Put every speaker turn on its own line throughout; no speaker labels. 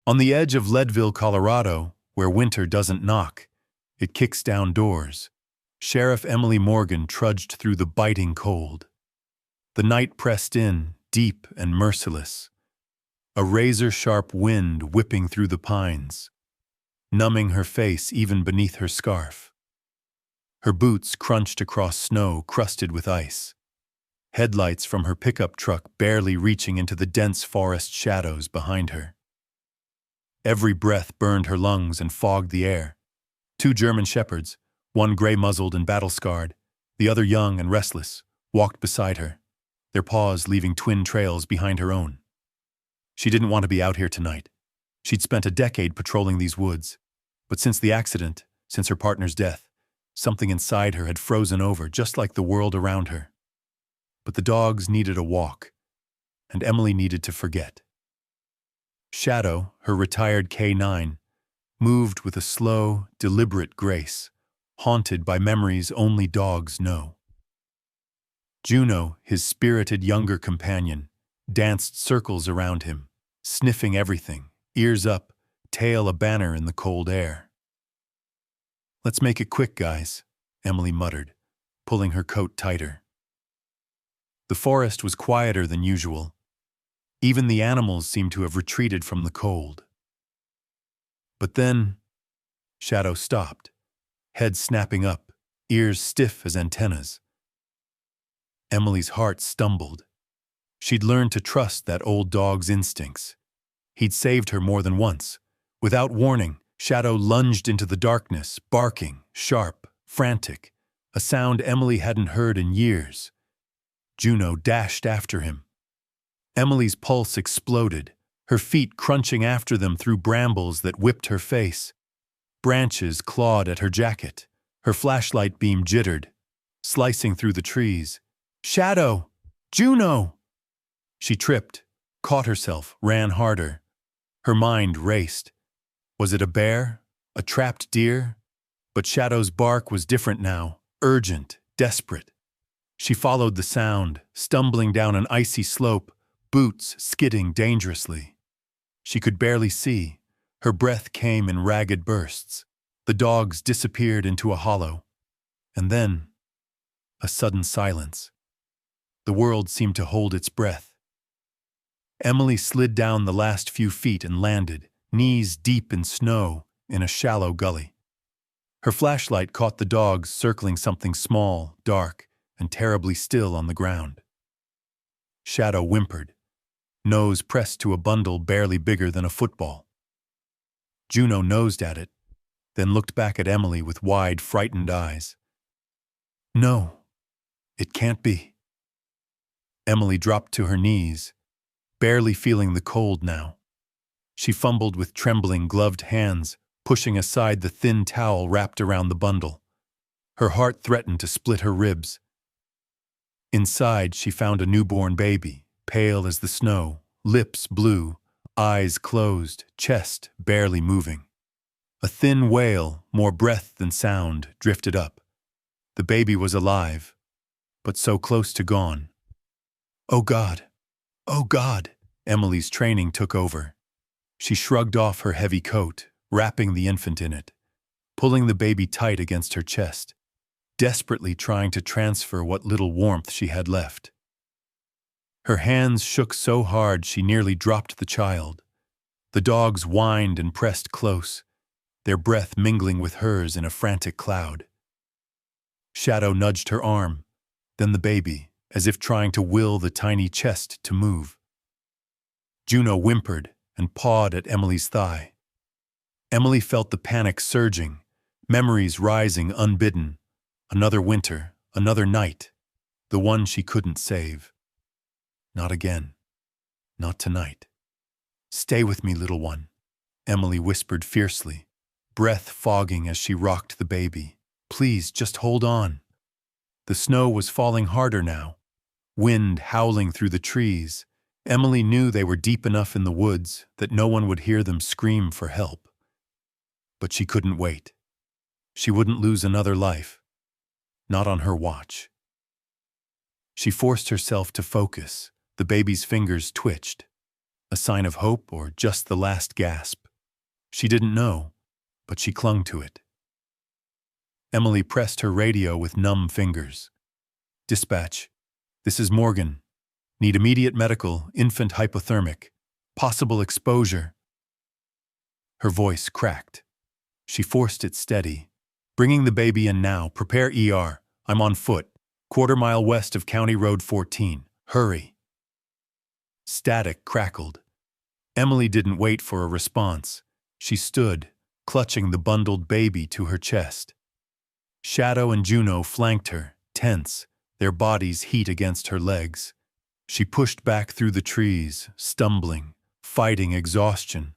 On the edge of Leadville, Colorado, where winter doesn't knock, it kicks down doors, Sheriff Emily Morgan trudged through the biting cold. The night pressed in, deep and merciless, a razor-sharp wind whipping through the pines, numbing her face even beneath her scarf. Her boots crunched across snow crusted with ice, headlights from her pickup truck barely reaching into the dense forest shadows behind her. Every breath burned her lungs and fogged the air. 2 German shepherds, one gray-muzzled and battle-scarred, the other young and restless, walked beside her, their paws leaving twin trails behind her own. She didn't want to be out here tonight. She'd spent a decade patrolling these woods, but since the accident, since her partner's death, something inside her had frozen over, just like the world around her. But the dogs needed a walk, and Emily needed to forget. Shadow, her retired K9, moved with a slow, deliberate grace, haunted by memories only dogs know. Juno, his spirited younger companion, danced circles around him, sniffing everything, ears up, tail a banner in the cold air. "Let's make it quick, guys," Emily muttered, pulling her coat tighter. The forest was quieter than usual. Even the animals seemed to have retreated from the cold. But then, Shadow stopped, head snapping up, ears stiff as antennas. Emily's heart stumbled. She'd learned to trust that old dog's instincts. He'd saved her more than once. Without warning, Shadow lunged into the darkness, barking, sharp, frantic, a sound Emily hadn't heard in years. Juno dashed after him. Emily's pulse exploded, her feet crunching after them through brambles that whipped her face. Branches clawed at her jacket. Her flashlight beam jittered, slicing through the trees. "Shadow! Juno!" She tripped, caught herself, ran harder. Her mind raced. Was it a bear? A trapped deer? But Shadow's bark was different now, urgent, desperate. She followed the sound, stumbling down an icy slope, boots skidding dangerously. She could barely see. Her breath came in ragged bursts. The dogs disappeared into a hollow. And then, a sudden silence. The world seemed to hold its breath. Emily slid down the last few feet and landed, knees deep in snow, in a shallow gully. Her flashlight caught the dogs circling something small, dark, and terribly still on the ground. Shadow whimpered, nose pressed to a bundle barely bigger than a football. Juno nosed at it, then looked back at Emily with wide, frightened eyes. "No, it can't be." Emily dropped to her knees, barely feeling the cold now. She fumbled with trembling, gloved hands, pushing aside the thin towel wrapped around the bundle. Her heart threatened to split her ribs. Inside, she found a newborn baby, pale as the snow, lips blue, eyes closed, chest barely moving. A thin wail, more breath than sound, drifted up. The baby was alive, but so close to gone. "Oh God! Oh God!" Emily's training took over. She shrugged off her heavy coat, wrapping the infant in it, pulling the baby tight against her chest, desperately trying to transfer what little warmth she had left. Her hands shook so hard she nearly dropped the child. The dogs whined and pressed close, their breath mingling with hers in a frantic cloud. Shadow nudged her arm, then the baby, as if trying to will the tiny chest to move. Juno whimpered and pawed at Emily's thigh. Emily felt the panic surging, memories rising unbidden. Another winter, another night, the one she couldn't save. Not again. Not tonight. "Stay with me, little one," Emily whispered fiercely, breath fogging as she rocked the baby. "Please, just hold on." The snow was falling harder now, wind howling through the trees. Emily knew they were deep enough in the woods that no one would hear them scream for help. But she couldn't wait. She wouldn't lose another life. Not on her watch. She forced herself to focus. The baby's fingers twitched. A sign of hope or just the last gasp? She didn't know, but she clung to it. Emily pressed her radio with numb fingers. Dispatch. This is Morgan. Need immediate medical, infant hypothermic. Possible exposure. Her voice cracked. She forced it steady. Bringing the baby in now. Prepare ER. I'm on foot. Quarter-mile west of County Road 14. Hurry. Static crackled. Emily didn't wait for a response. She stood, clutching the bundled baby to her chest. Shadow and Juno flanked her, tense, their bodies heat against her legs. She pushed back through the trees, stumbling, fighting exhaustion,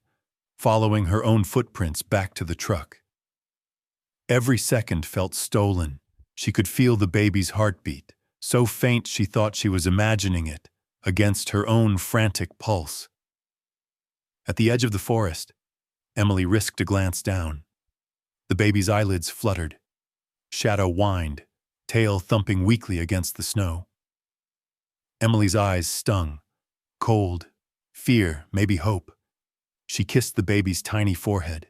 following her own footprints back to the truck. Every second felt stolen. She could feel the baby's heartbeat, so faint she thought she was imagining it, against her own frantic pulse. At the edge of the forest, Emily risked a glance down. The baby's eyelids fluttered. Shadow whined, tail thumping weakly against the snow. Emily's eyes stung. Cold, fear, maybe hope. She kissed the baby's tiny forehead.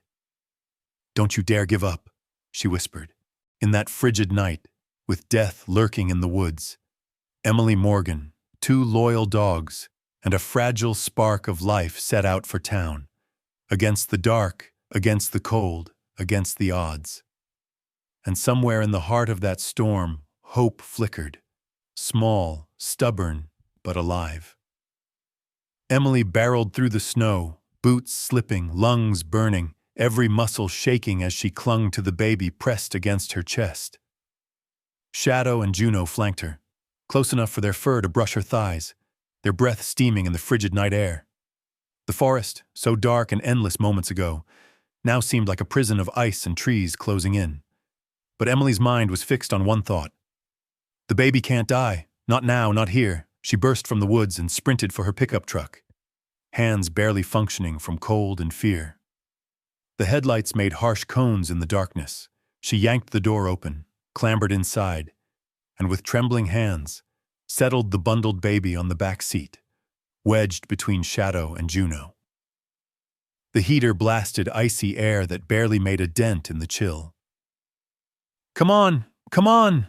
"Don't you dare give up," she whispered. In that frigid night, with death lurking in the woods, Emily Morgan, 2 loyal dogs, and a fragile spark of life set out for town. Against the dark, against the cold, against the odds. And somewhere in the heart of that storm, hope flickered. Small, stubborn, but alive. Emily barreled through the snow, boots slipping, lungs burning, every muscle shaking as she clung to the baby pressed against her chest. Shadow and Juno flanked her, close enough for their fur to brush her thighs, their breath steaming in the frigid night air. The forest, so dark and endless moments ago, now seemed like a prison of ice and trees closing in. But Emily's mind was fixed on one thought. The baby can't die. Not now, not here. She burst from the woods and sprinted for her pickup truck, hands barely functioning from cold and fear. The headlights made harsh cones in the darkness. She yanked the door open, clambered inside, and with trembling hands, settled the bundled baby on the back seat, wedged between Shadow and Juno. The heater blasted icy air that barely made a dent in the chill. "Come on! Come on!"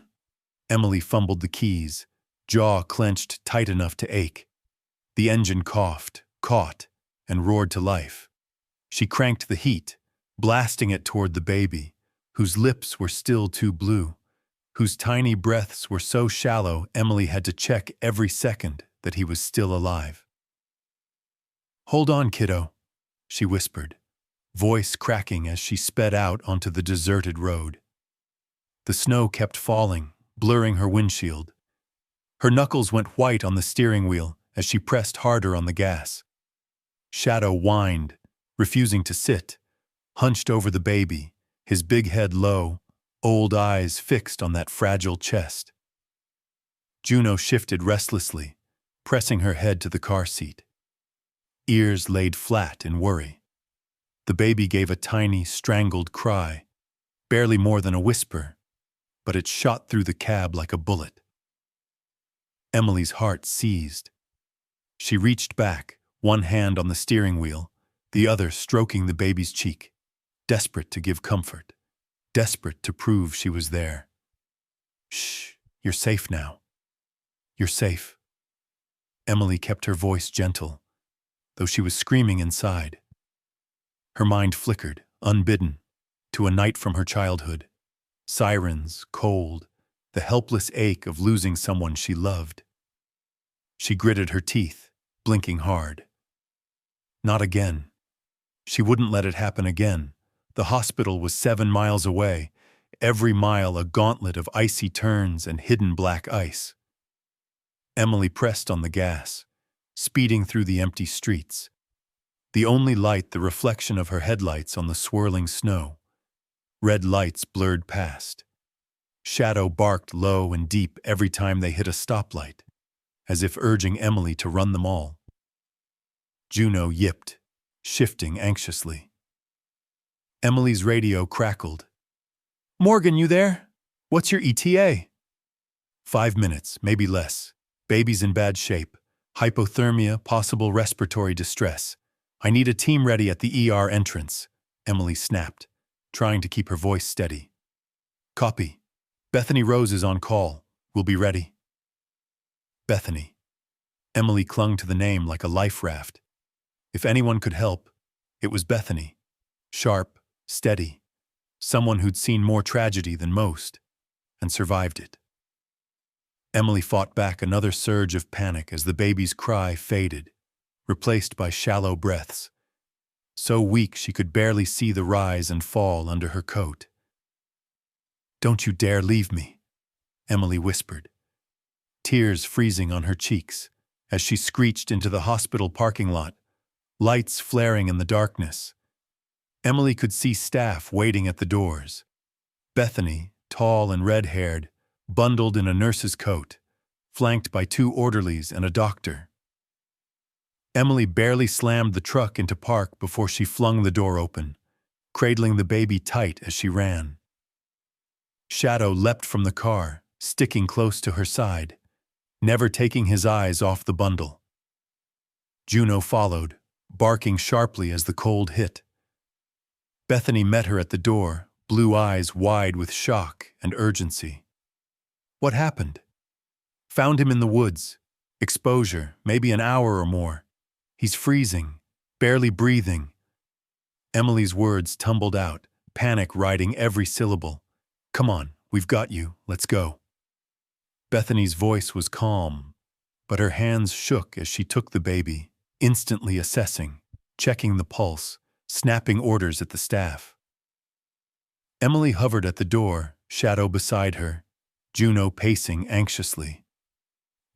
Emily fumbled the keys, jaw clenched tight enough to ache. The engine coughed, caught, and roared to life. She cranked the heat, blasting it toward the baby, whose lips were still too blue, whose tiny breaths were so shallow Emily had to check every second that he was still alive. "Hold on, kiddo," she whispered, voice cracking as she sped out onto the deserted road. The snow kept falling, blurring her windshield. Her knuckles went white on the steering wheel as she pressed harder on the gas. Shadow whined, refusing to sit, hunched over the baby, his big head low, old eyes fixed on that fragile chest. Juno shifted restlessly, pressing her head to the car seat. Ears laid flat in worry. The baby gave a tiny, strangled cry, barely more than a whisper, but it shot through the cab like a bullet. Emily's heart seized. She reached back, one hand on the steering wheel, the other stroking the baby's cheek, desperate to give comfort, desperate to prove she was there. "Shh, you're safe now. You're safe." Emily kept her voice gentle, though she was screaming inside. Her mind flickered, unbidden, to a night from her childhood. Sirens, cold, the helpless ache of losing someone she loved. She gritted her teeth, blinking hard. Not again. She wouldn't let it happen again. The hospital was 7 miles away, every mile a gauntlet of icy turns and hidden black ice. Emily pressed on the gas, speeding through the empty streets. The only light the reflection of her headlights on the swirling snow. Red lights blurred past. Shadow barked low and deep every time they hit a stoplight, as if urging Emily to run them all. Juno yipped, shifting anxiously. Emily's radio crackled. "Morgan, you there? What's your ETA?" 5 minutes, maybe less. Baby's in bad shape. Hypothermia, possible respiratory distress. I need a team ready at the ER entrance, Emily snapped, trying to keep her voice steady. Copy. Bethany Rose is on call. We'll be ready. Bethany. Emily clung to the name like a life raft. If anyone could help, it was Bethany. Sharp, steady, someone who'd seen more tragedy than most, and survived it. Emily fought back another surge of panic as the baby's cry faded, replaced by shallow breaths, so weak she could barely see the rise and fall under her coat. Don't you dare leave me, Emily whispered, tears freezing on her cheeks as she screeched into the hospital parking lot, lights flaring in the darkness. Emily could see staff waiting at the doors. Bethany, tall and red-haired, bundled in a nurse's coat, flanked by 2 orderlies and a doctor. Emily barely slammed the truck into park before she flung the door open, cradling the baby tight as she ran. Shadow leapt from the car, sticking close to her side, never taking his eyes off the bundle. Juno followed, barking sharply as the cold hit. Bethany met her at the door, blue eyes wide with shock and urgency. What happened? Found him in the woods. Exposure, maybe an hour or more. He's freezing, barely breathing. Emily's words tumbled out, panic riding every syllable. Come on, we've got you, let's go. Bethany's voice was calm, but her hands shook as she took the baby, instantly assessing, checking the pulse, snapping orders at the staff. Emily hovered at the door, Shadow beside her, Juno pacing anxiously.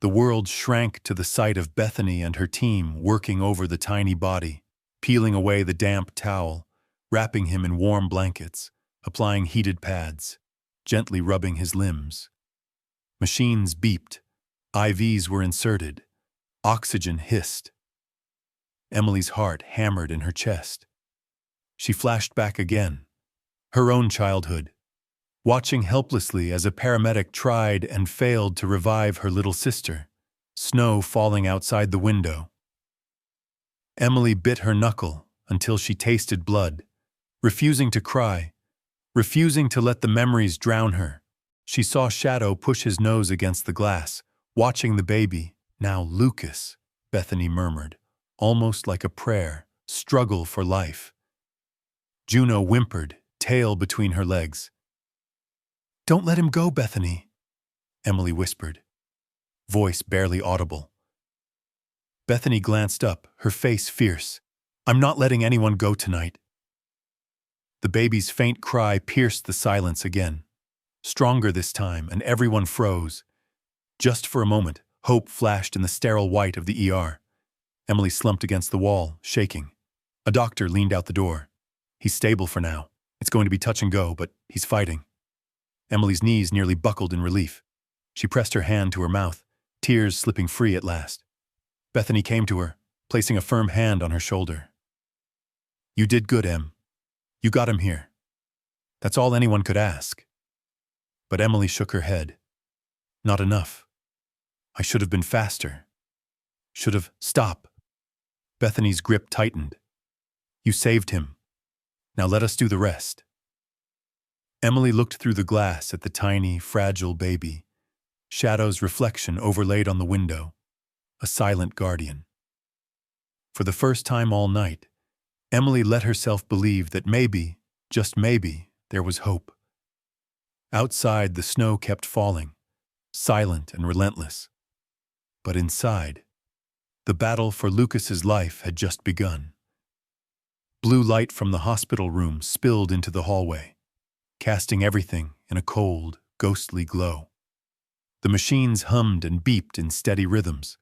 The world shrank to the sight of Bethany and her team working over the tiny body, peeling away the damp towel, wrapping him in warm blankets, applying heated pads, gently rubbing his limbs. Machines beeped, IVs were inserted, oxygen hissed. Emily's heart hammered in her chest. She flashed back again, her own childhood, watching helplessly as a paramedic tried and failed to revive her little sister, snow falling outside the window. Emily bit her knuckle until she tasted blood, refusing to cry, refusing to let the memories drown her. She saw Shadow push his nose against the glass, watching the baby, now Lucas, Bethany murmured, almost like a prayer, struggle for life. Juno whimpered, tail between her legs. Don't let him go, Bethany, Emily whispered, voice barely audible. Bethany glanced up, her face fierce. I'm not letting anyone go tonight. The baby's faint cry pierced the silence again, stronger this time, and everyone froze. Just for a moment, hope flashed in the sterile white of the ER. Emily slumped against the wall, shaking. A doctor leaned out the door. He's stable for now. It's going to be touch and go, but he's fighting. Emily's knees nearly buckled in relief. She pressed her hand to her mouth, tears slipping free at last. Bethany came to her, placing a firm hand on her shoulder. You did good, Em. You got him here. That's all anyone could ask. But Emily shook her head. Not enough. I should have been faster. Should have. Stop. Bethany's grip tightened. You saved him. Now let us do the rest. Emily looked through the glass at the tiny, fragile baby, Shadow's reflection overlaid on the window, a silent guardian. For the first time all night, Emily let herself believe that maybe, just maybe, there was hope. Outside, the snow kept falling, silent and relentless. But inside, the battle for Lucas's life had just begun. Blue light from the hospital room spilled into the hallway, casting everything in a cold, ghostly glow. The machines hummed and beeped in steady rhythms,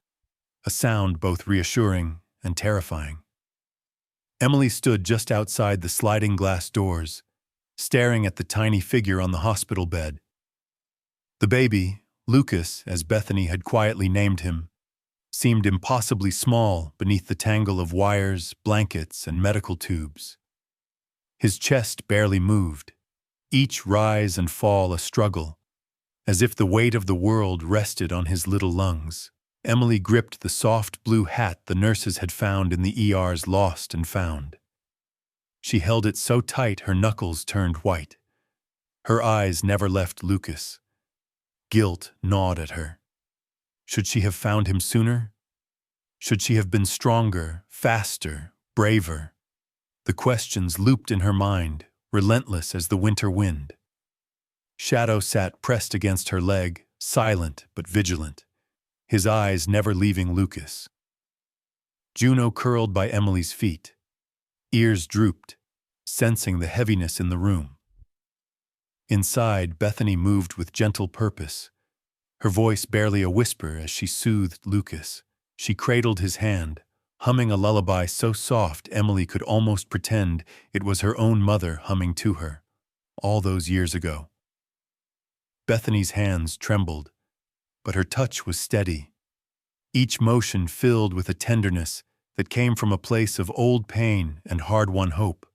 a sound both reassuring and terrifying. Emily stood just outside the sliding glass doors, staring at the tiny figure on the hospital bed. The baby, Lucas, as Bethany had quietly named him, seemed impossibly small beneath the tangle of wires, blankets, and medical tubes. His chest barely moved, each rise and fall a struggle, as if the weight of the world rested on his little lungs. Emily gripped the soft blue hat the nurses had found in the ER's lost and found. She held it so tight her knuckles turned white. Her eyes never left Lucas. Guilt gnawed at her. Should she have found him sooner? Should she have been stronger, faster, braver? The questions looped in her mind, relentless as the winter wind. Shadow sat pressed against her leg, silent but vigilant, his eyes never leaving Lucas. Juno curled by Emily's feet. Ears drooped, sensing the heaviness in the room. Inside, Bethany moved with gentle purpose, her voice barely a whisper as she soothed Lucas. She cradled his hand, humming a lullaby so soft Emily could almost pretend it was her own mother humming to her, all those years ago. Bethany's hands trembled, but her touch was steady, each motion filled with a tenderness that came from a place of old pain and hard-won hope.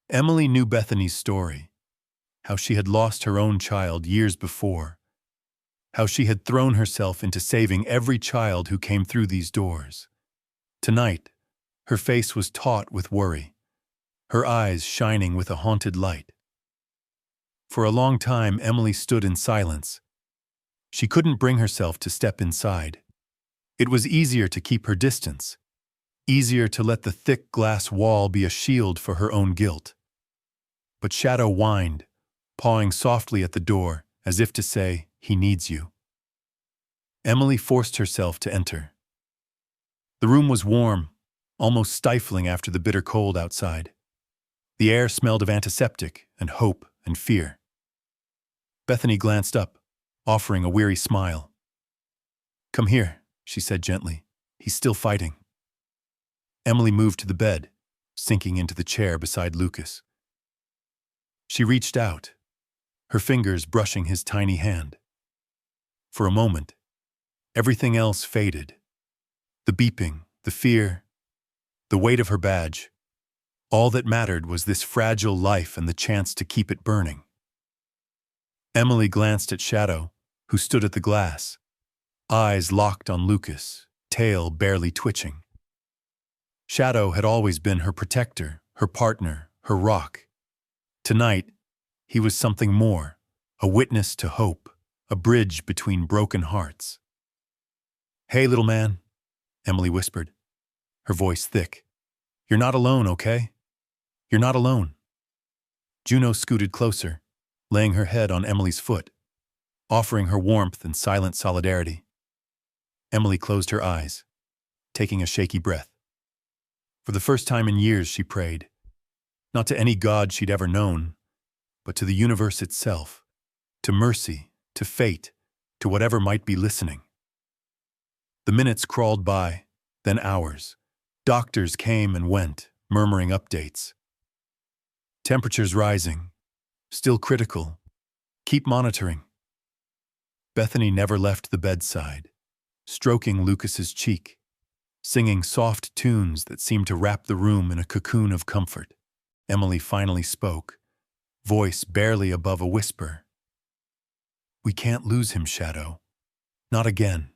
Emily knew Bethany's story, how she had lost her own child years before, how she had thrown herself into saving every child who came through these doors. Tonight, her face was taut with worry, her eyes shining with a haunted light. For a long time, Emily stood in silence. She couldn't bring herself to step inside. It was easier to keep her distance, easier to let the thick glass wall be a shield for her own guilt. But Shadow whined, pawing softly at the door, as if to say, "He needs you." Emily forced herself to enter. The room was warm, almost stifling after the bitter cold outside. The air smelled of antiseptic and hope and fear. Bethany glanced up, offering a weary smile. "Come here," she said gently. "He's still fighting." Emily moved to the bed, sinking into the chair beside Lucas. She reached out, her fingers brushing his tiny hand. For a moment, everything else faded. The beeping, the fear, the weight of her badge. All that mattered was this fragile life and the chance to keep it burning. Emily glanced at Shadow, who stood at the glass, eyes locked on Lucas, tail barely twitching. Shadow had always been her protector, her partner, her rock. Tonight, he was something more, a witness to hope, a bridge between broken hearts. "Hey, little man," Emily whispered, her voice thick. "You're not alone, okay? You're not alone." Juno scooted closer, laying her head on Emily's foot, offering her warmth and silent solidarity. Emily closed her eyes, taking a shaky breath. For the first time in years, she prayed, not to any god she'd ever known, but to the universe itself, to mercy, to fate, to whatever might be listening. The minutes crawled by, then hours. Doctors came and went, murmuring updates. Temperatures rising, still critical. Keep monitoring. Bethany never left the bedside, stroking Lucas's cheek, singing soft tunes that seemed to wrap the room in a cocoon of comfort. Emily finally spoke, voice barely above a whisper. "We can't lose him, Shadow. Not again."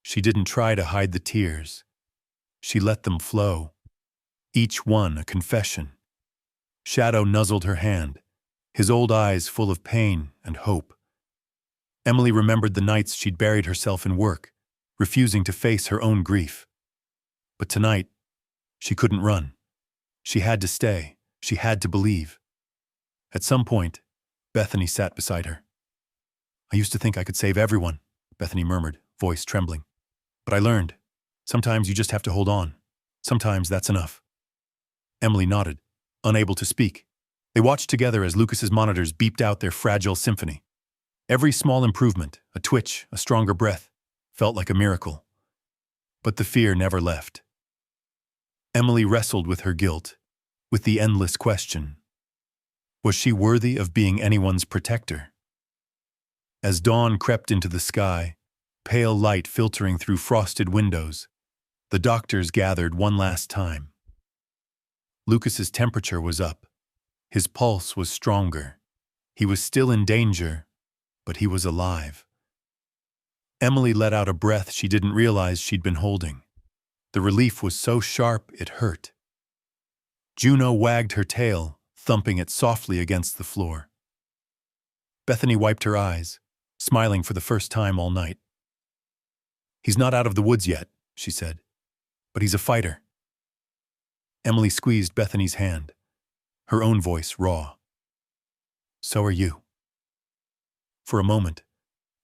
She didn't try to hide the tears. She let them flow, each one a confession. Shadow nuzzled her hand, his old eyes full of pain and hope. Emily remembered the nights she'd buried herself in work, refusing to face her own grief. But tonight, she couldn't run. She had to stay. She had to believe. At some point, Bethany sat beside her. "I used to think I could save everyone," Bethany murmured, voice trembling. "But I learned. Sometimes you just have to hold on. Sometimes that's enough." Emily nodded, unable to speak. They watched together as Lucas's monitors beeped out their fragile symphony. Every small improvement, a twitch, a stronger breath, felt like a miracle. But the fear never left. Emily wrestled with her guilt, with the endless question. Was she worthy of being anyone's protector? As dawn crept into the sky, pale light filtering through frosted windows, the doctors gathered one last time. Lucas's temperature was up. His pulse was stronger. He was still in danger, but he was alive. Emily let out a breath she didn't realize she'd been holding. The relief was so sharp it hurt. Juno wagged her tail, thumping it softly against the floor. Bethany wiped her eyes, smiling for the first time all night. "He's not out of the woods yet," she said, "but he's a fighter." Emily squeezed Bethany's hand, her own voice raw. "So are you." For a moment,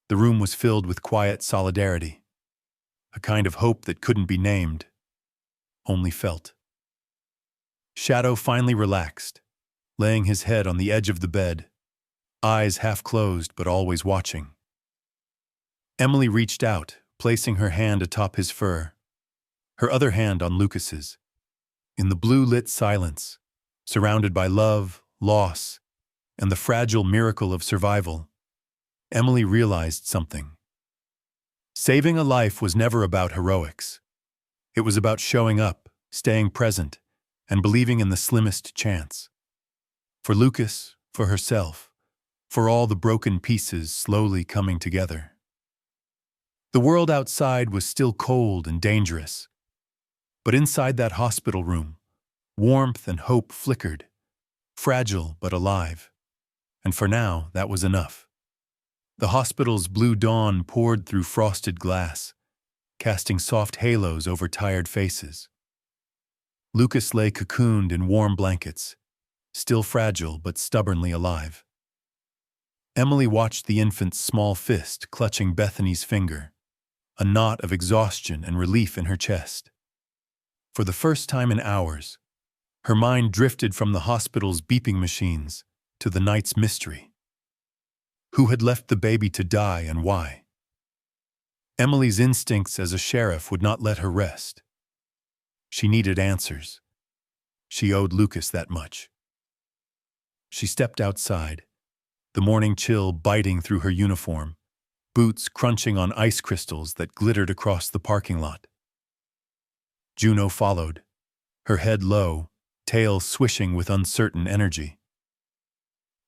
the room was filled with quiet solidarity, a kind of hope that couldn't be named, only felt. Shadow finally relaxed, laying his head on the edge of the bed, eyes half closed but always watching. Emily reached out, placing her hand atop his fur, her other hand on Lucas's. In the blue-lit silence, surrounded by love, loss, and the fragile miracle of survival, Emily realized something. Saving a life was never about heroics. It was about showing up, staying present, and believing in the slimmest chance. For Lucas, for herself, for all the broken pieces slowly coming together. The world outside was still cold and dangerous, but inside that hospital room, warmth and hope flickered, fragile but alive. And for now, that was enough. The hospital's blue dawn poured through frosted glass, casting soft halos over tired faces. Lucas lay cocooned in warm blankets, still fragile but stubbornly alive. Emily watched the infant's small fist clutching Bethany's finger, a knot of exhaustion and relief in her chest. For the first time in hours, her mind drifted from the hospital's beeping machines to the night's mystery. Who had left the baby to die and why? Emily's instincts as a sheriff would not let her rest. She needed answers. She owed Lucas that much. She stepped outside, the morning chill biting through her uniform, boots crunching on ice crystals that glittered across the parking lot. Juno followed, her head low, tail swishing with uncertain energy.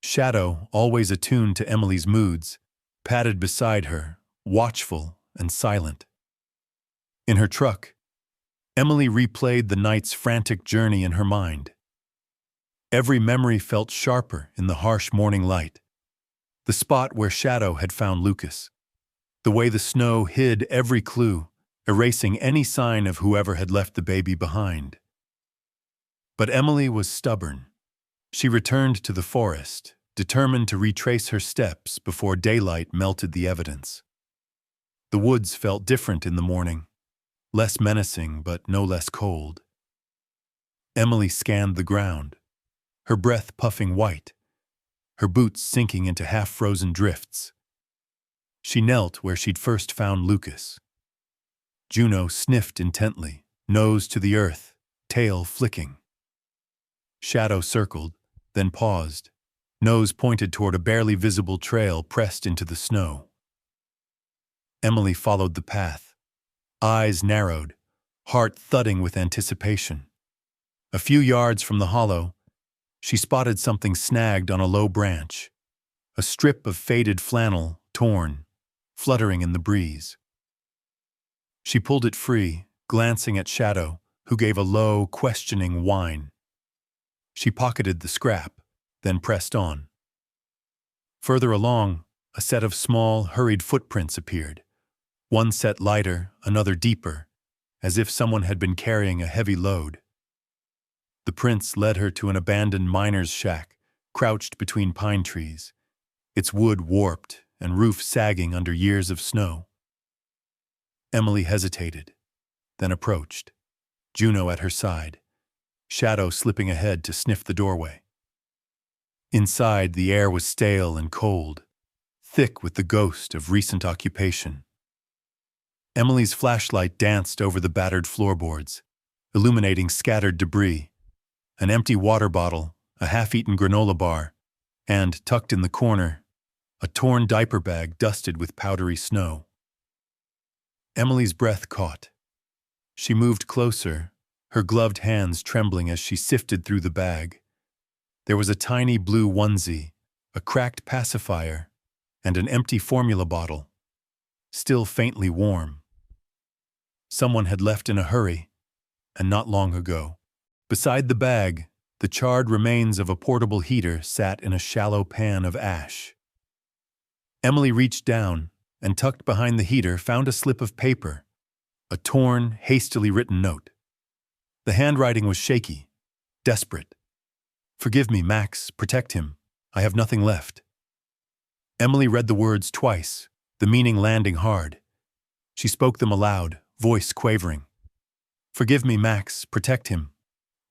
Shadow, always attuned to Emily's moods, padded beside her, watchful and silent. In her truck, Emily replayed the night's frantic journey in her mind. Every memory felt sharper in the harsh morning light. The spot where Shadow had found Lucas. The way the snow hid every clue, erasing any sign of whoever had left the baby behind. But Emily was stubborn. She returned to the forest, determined to retrace her steps before daylight melted the evidence. The woods felt different in the morning, less menacing but no less cold. Emily scanned the ground, her breath puffing white, her boots sinking into half-frozen drifts. She knelt where she'd first found Lucas. Juno sniffed intently, nose to the earth, tail flicking. Shadow circled, then paused, nose pointed toward a barely visible trail pressed into the snow. Emily followed the path, eyes narrowed, heart thudding with anticipation. A few yards from the hollow, she spotted something snagged on a low branch, a strip of faded flannel, torn, fluttering in the breeze. She pulled it free, glancing at Shadow, who gave a low, questioning whine. She pocketed the scrap, then pressed on. Further along, a set of small, hurried footprints appeared, one set lighter, another deeper, as if someone had been carrying a heavy load. The prints led her to an abandoned miner's shack, crouched between pine trees, its wood warped and roof sagging under years of snow. Emily hesitated, then approached, Juno at her side, Shadow slipping ahead to sniff the doorway. Inside, the air was stale and cold, thick with the ghost of recent occupation. Emily's flashlight danced over the battered floorboards, illuminating scattered debris, an empty water bottle, a half-eaten granola bar, and, tucked in the corner, a torn diaper bag dusted with powdery snow. Emily's breath caught. She moved closer, her gloved hands trembling as she sifted through the bag. There was a tiny blue onesie, a cracked pacifier, and an empty formula bottle. still faintly warm. Someone had left in a hurry, and not long ago. Beside the bag, the charred remains of a portable heater sat in a shallow pan of ash. Emily reached down and, tucked behind the heater, found a slip of paper, a torn, hastily written note. The handwriting was shaky, desperate. "Forgive me, Max, protect him. I have nothing left." Emily read the words twice, the meaning landing hard. She spoke them aloud, voice quavering. "Forgive me, Max, protect him.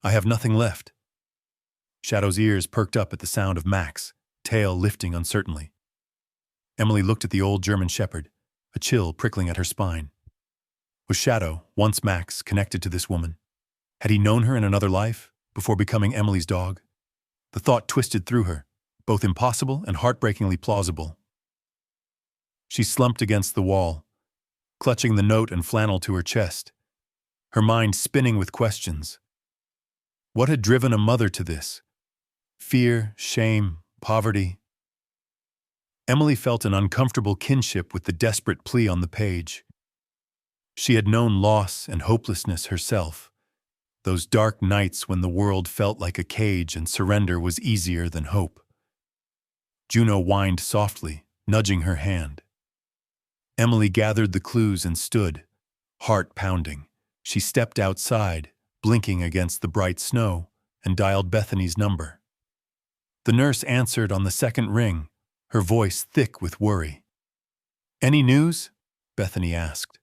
I have nothing left." Shadow's ears perked up at the sound of Max, tail lifting uncertainly. Emily looked at the old German shepherd, a chill prickling at her spine. Was Shadow, once Max, connected to this woman? Had he known her in another life, before becoming Emily's dog? The thought twisted through her, both impossible and heartbreakingly plausible. She slumped against the wall, clutching the note and flannel to her chest, her mind spinning with questions. What had driven a mother to this? Fear, shame, poverty? Emily felt an uncomfortable kinship with the desperate plea on the page. She had known loss and hopelessness herself, those dark nights when the world felt like a cage and surrender was easier than hope. Juno whined softly, nudging her hand. Emily gathered the clues and stood, heart pounding. She stepped outside, blinking against the bright snow, and dialed Bethany's number. The nurse answered on the second ring, her voice thick with worry. "Any news?" Bethany asked.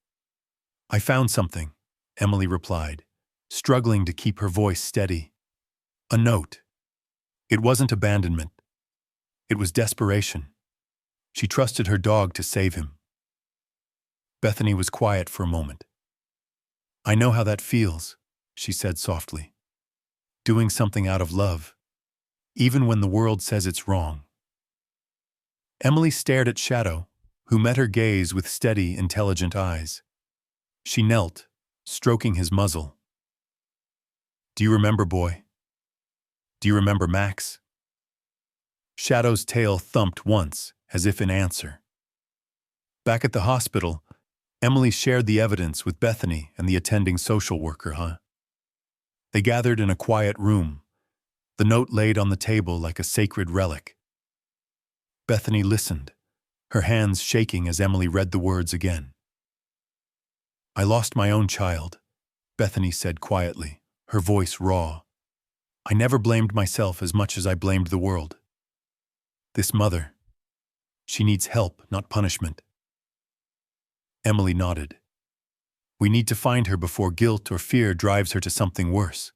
"I found something," Emily replied, struggling to keep her voice steady. A note. It wasn't abandonment. It was desperation. She trusted her dog to save him. Bethany was quiet for a moment. "I know how that feels," she said softly. "Doing something out of love, even when the world says it's wrong." Emily stared at Shadow, who met her gaze with steady, intelligent eyes. She knelt, stroking his muzzle. "Do you remember, boy? Do you remember Max?" Shadow's tail thumped once, as if in answer. Back at the hospital, Emily shared the evidence with Bethany and the attending social worker, They gathered in a quiet room, the note laid on the table like a sacred relic. Bethany listened, her hands shaking as Emily read the words again. "I lost my own child," Bethany said quietly, her voice raw. "I never blamed myself as much as I blamed the world. This mother, she needs help, not punishment." Emily nodded. "We need to find her before guilt or fear drives her to something worse."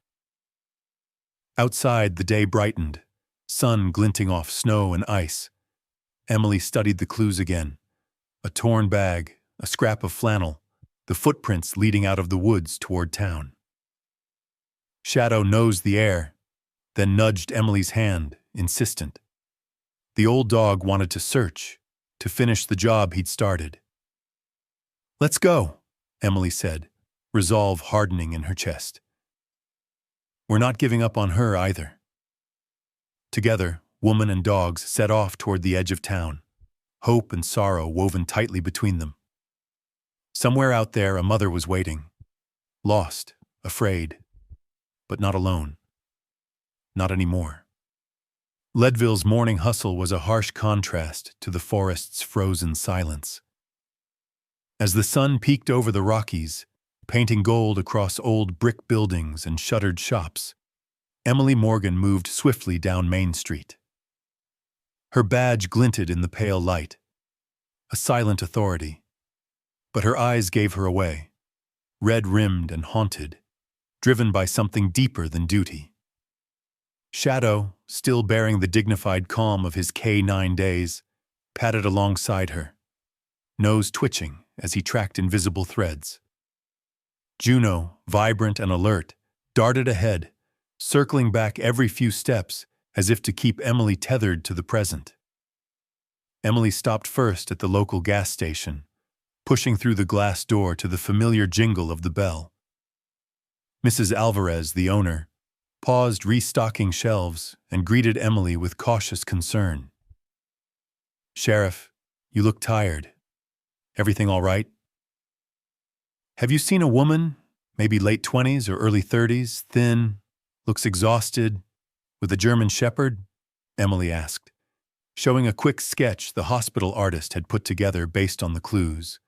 Outside, the day brightened, sun glinting off snow and ice. Emily studied the clues again. A torn bag, a scrap of flannel, the footprints leading out of the woods toward town. Shadow nosed the air, then nudged Emily's hand, insistent. The old dog wanted to search, to finish the job he'd started. "Let's go," Emily said, resolve hardening in her chest. We're not giving up on her either. Together, woman and dogs set off toward the edge of town, hope and sorrow woven tightly between them. Somewhere out there, a mother was waiting, lost, afraid, but not alone. Not anymore. Leadville's morning hustle was a harsh contrast to the forest's frozen silence. As the sun peeked over the Rockies, painting gold across old brick buildings and shuttered shops, Emily Morgan moved swiftly down Main Street. Her badge glinted in the pale light, a silent authority. But her eyes gave her away, red-rimmed and haunted, driven by something deeper than duty. Shadow, still bearing the dignified calm of his K9 days, padded alongside her, nose twitching as he tracked invisible threads. Juno, vibrant and alert, darted ahead, circling back every few steps as if to keep Emily tethered to the present. Emily stopped first at the local gas station, pushing through the glass door to the familiar jingle of the bell. Mrs. Alvarez, the owner, paused restocking shelves and greeted Emily with cautious concern. "Sheriff, you look tired." Everything all right? Have you seen a woman, maybe late 20s or early 30s, thin, looks exhausted, with a German shepherd? Emily asked, showing a quick sketch the hospital artist had put together based on the clues.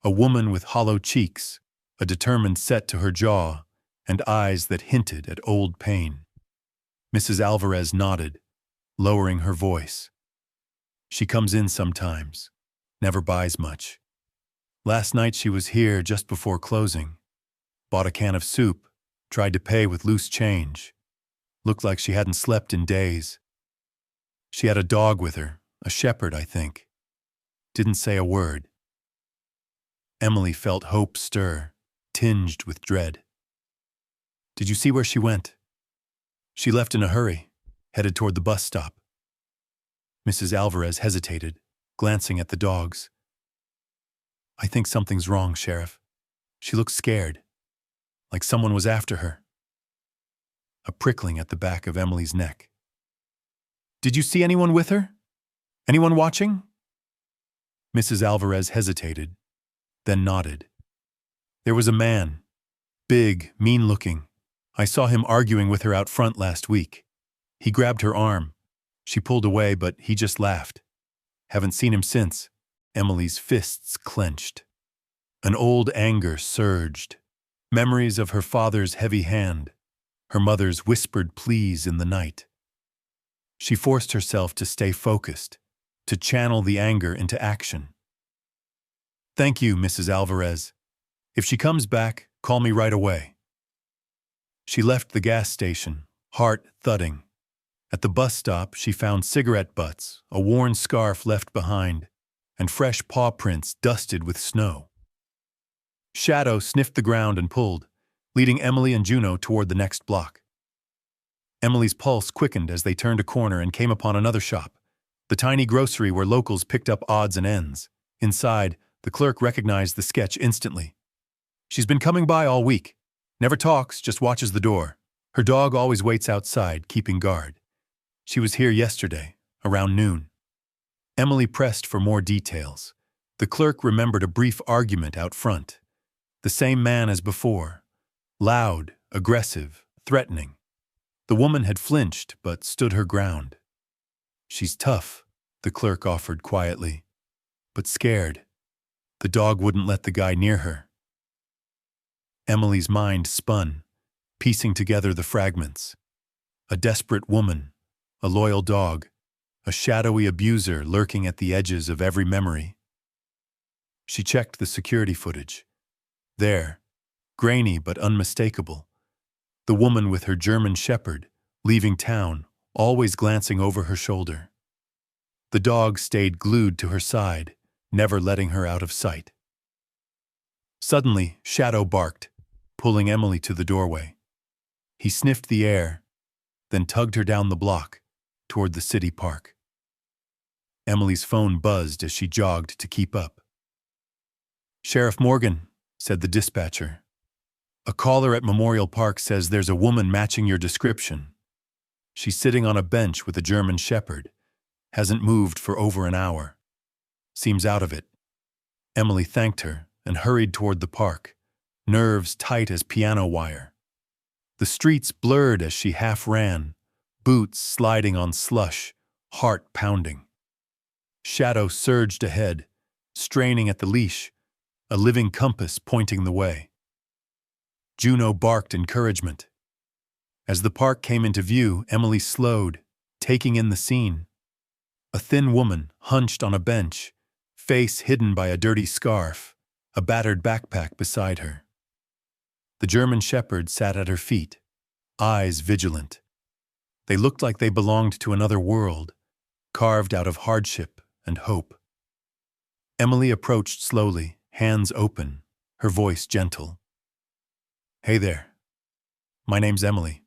A woman with hollow cheeks, a determined set to her jaw, and eyes that hinted at old pain. Mrs. Alvarez nodded, lowering her voice. She comes in sometimes, never buys much. Last night she was here just before closing. Bought a can of soup, tried to pay with loose change. Looked like she hadn't slept in days. She had a dog with her, a shepherd, I think. Didn't say a word. Emily felt hope stir, tinged with dread. Did you see where she went? She left in a hurry, headed toward the bus stop. Mrs. Alvarez hesitated, glancing at the dogs. I think something's wrong, Sheriff. She looks scared, like someone was after her. A prickling at the back of Emily's neck. Did you see anyone with her? Anyone watching? Mrs. Alvarez hesitated, then nodded. There was a man, big, mean-looking. I saw him arguing with her out front last week. He grabbed her arm. She pulled away, but he just laughed. Haven't seen him since. Emily's fists clenched. An old anger surged. Memories of her father's heavy hand, her mother's whispered pleas in the night. She forced herself to stay focused, to channel the anger into action. Thank you, Mrs. Alvarez. If she comes back, call me right away. She left the gas station, heart thudding. At the bus stop, she found cigarette butts, a worn scarf left behind, and fresh paw prints dusted with snow. Shadow sniffed the ground and pulled, leading Emily and Juno toward the next block. Emily's pulse quickened as they turned a corner and came upon another shop, the tiny grocery where locals picked up odds and ends. Inside, the clerk recognized the sketch instantly. She's been coming by all week. Never talks, just watches the door. Her dog always waits outside, keeping guard. She was here yesterday, around noon. Emily pressed for more details. The clerk remembered a brief argument out front. The same man as before. Loud, aggressive, threatening. The woman had flinched, but stood her ground. She's tough, the clerk offered quietly, but scared. The dog wouldn't let the guy near her. Emily's mind spun, piecing together the fragments. A desperate woman, a loyal dog, a shadowy abuser lurking at the edges of every memory. She checked the security footage. There, grainy but unmistakable, the woman with her German shepherd, leaving town, always glancing over her shoulder. The dog stayed glued to her side, never letting her out of sight. Suddenly, Shadow barked, pulling Emily to the doorway. He sniffed the air, then tugged her down the block, toward the city park. Emily's phone buzzed as she jogged to keep up. Sheriff Morgan, said the dispatcher. A caller at Memorial Park says there's a woman matching your description. She's sitting on a bench with a German shepherd. Hasn't moved for over an hour. Seems out of it. Emily thanked her and hurried toward the park, nerves tight as piano wire. The streets blurred as she half ran, boots sliding on slush, heart pounding. Shadow surged ahead, straining at the leash, a living compass pointing the way. Juno barked encouragement. As the park came into view, Emily slowed, taking in the scene. A thin woman hunched on a bench, face hidden by a dirty scarf, a battered backpack beside her. The German shepherd sat at her feet, eyes vigilant. They looked like they belonged to another world, carved out of hardship and hope. Emily approached slowly, hands open, her voice gentle. Hey there. My name's Emily.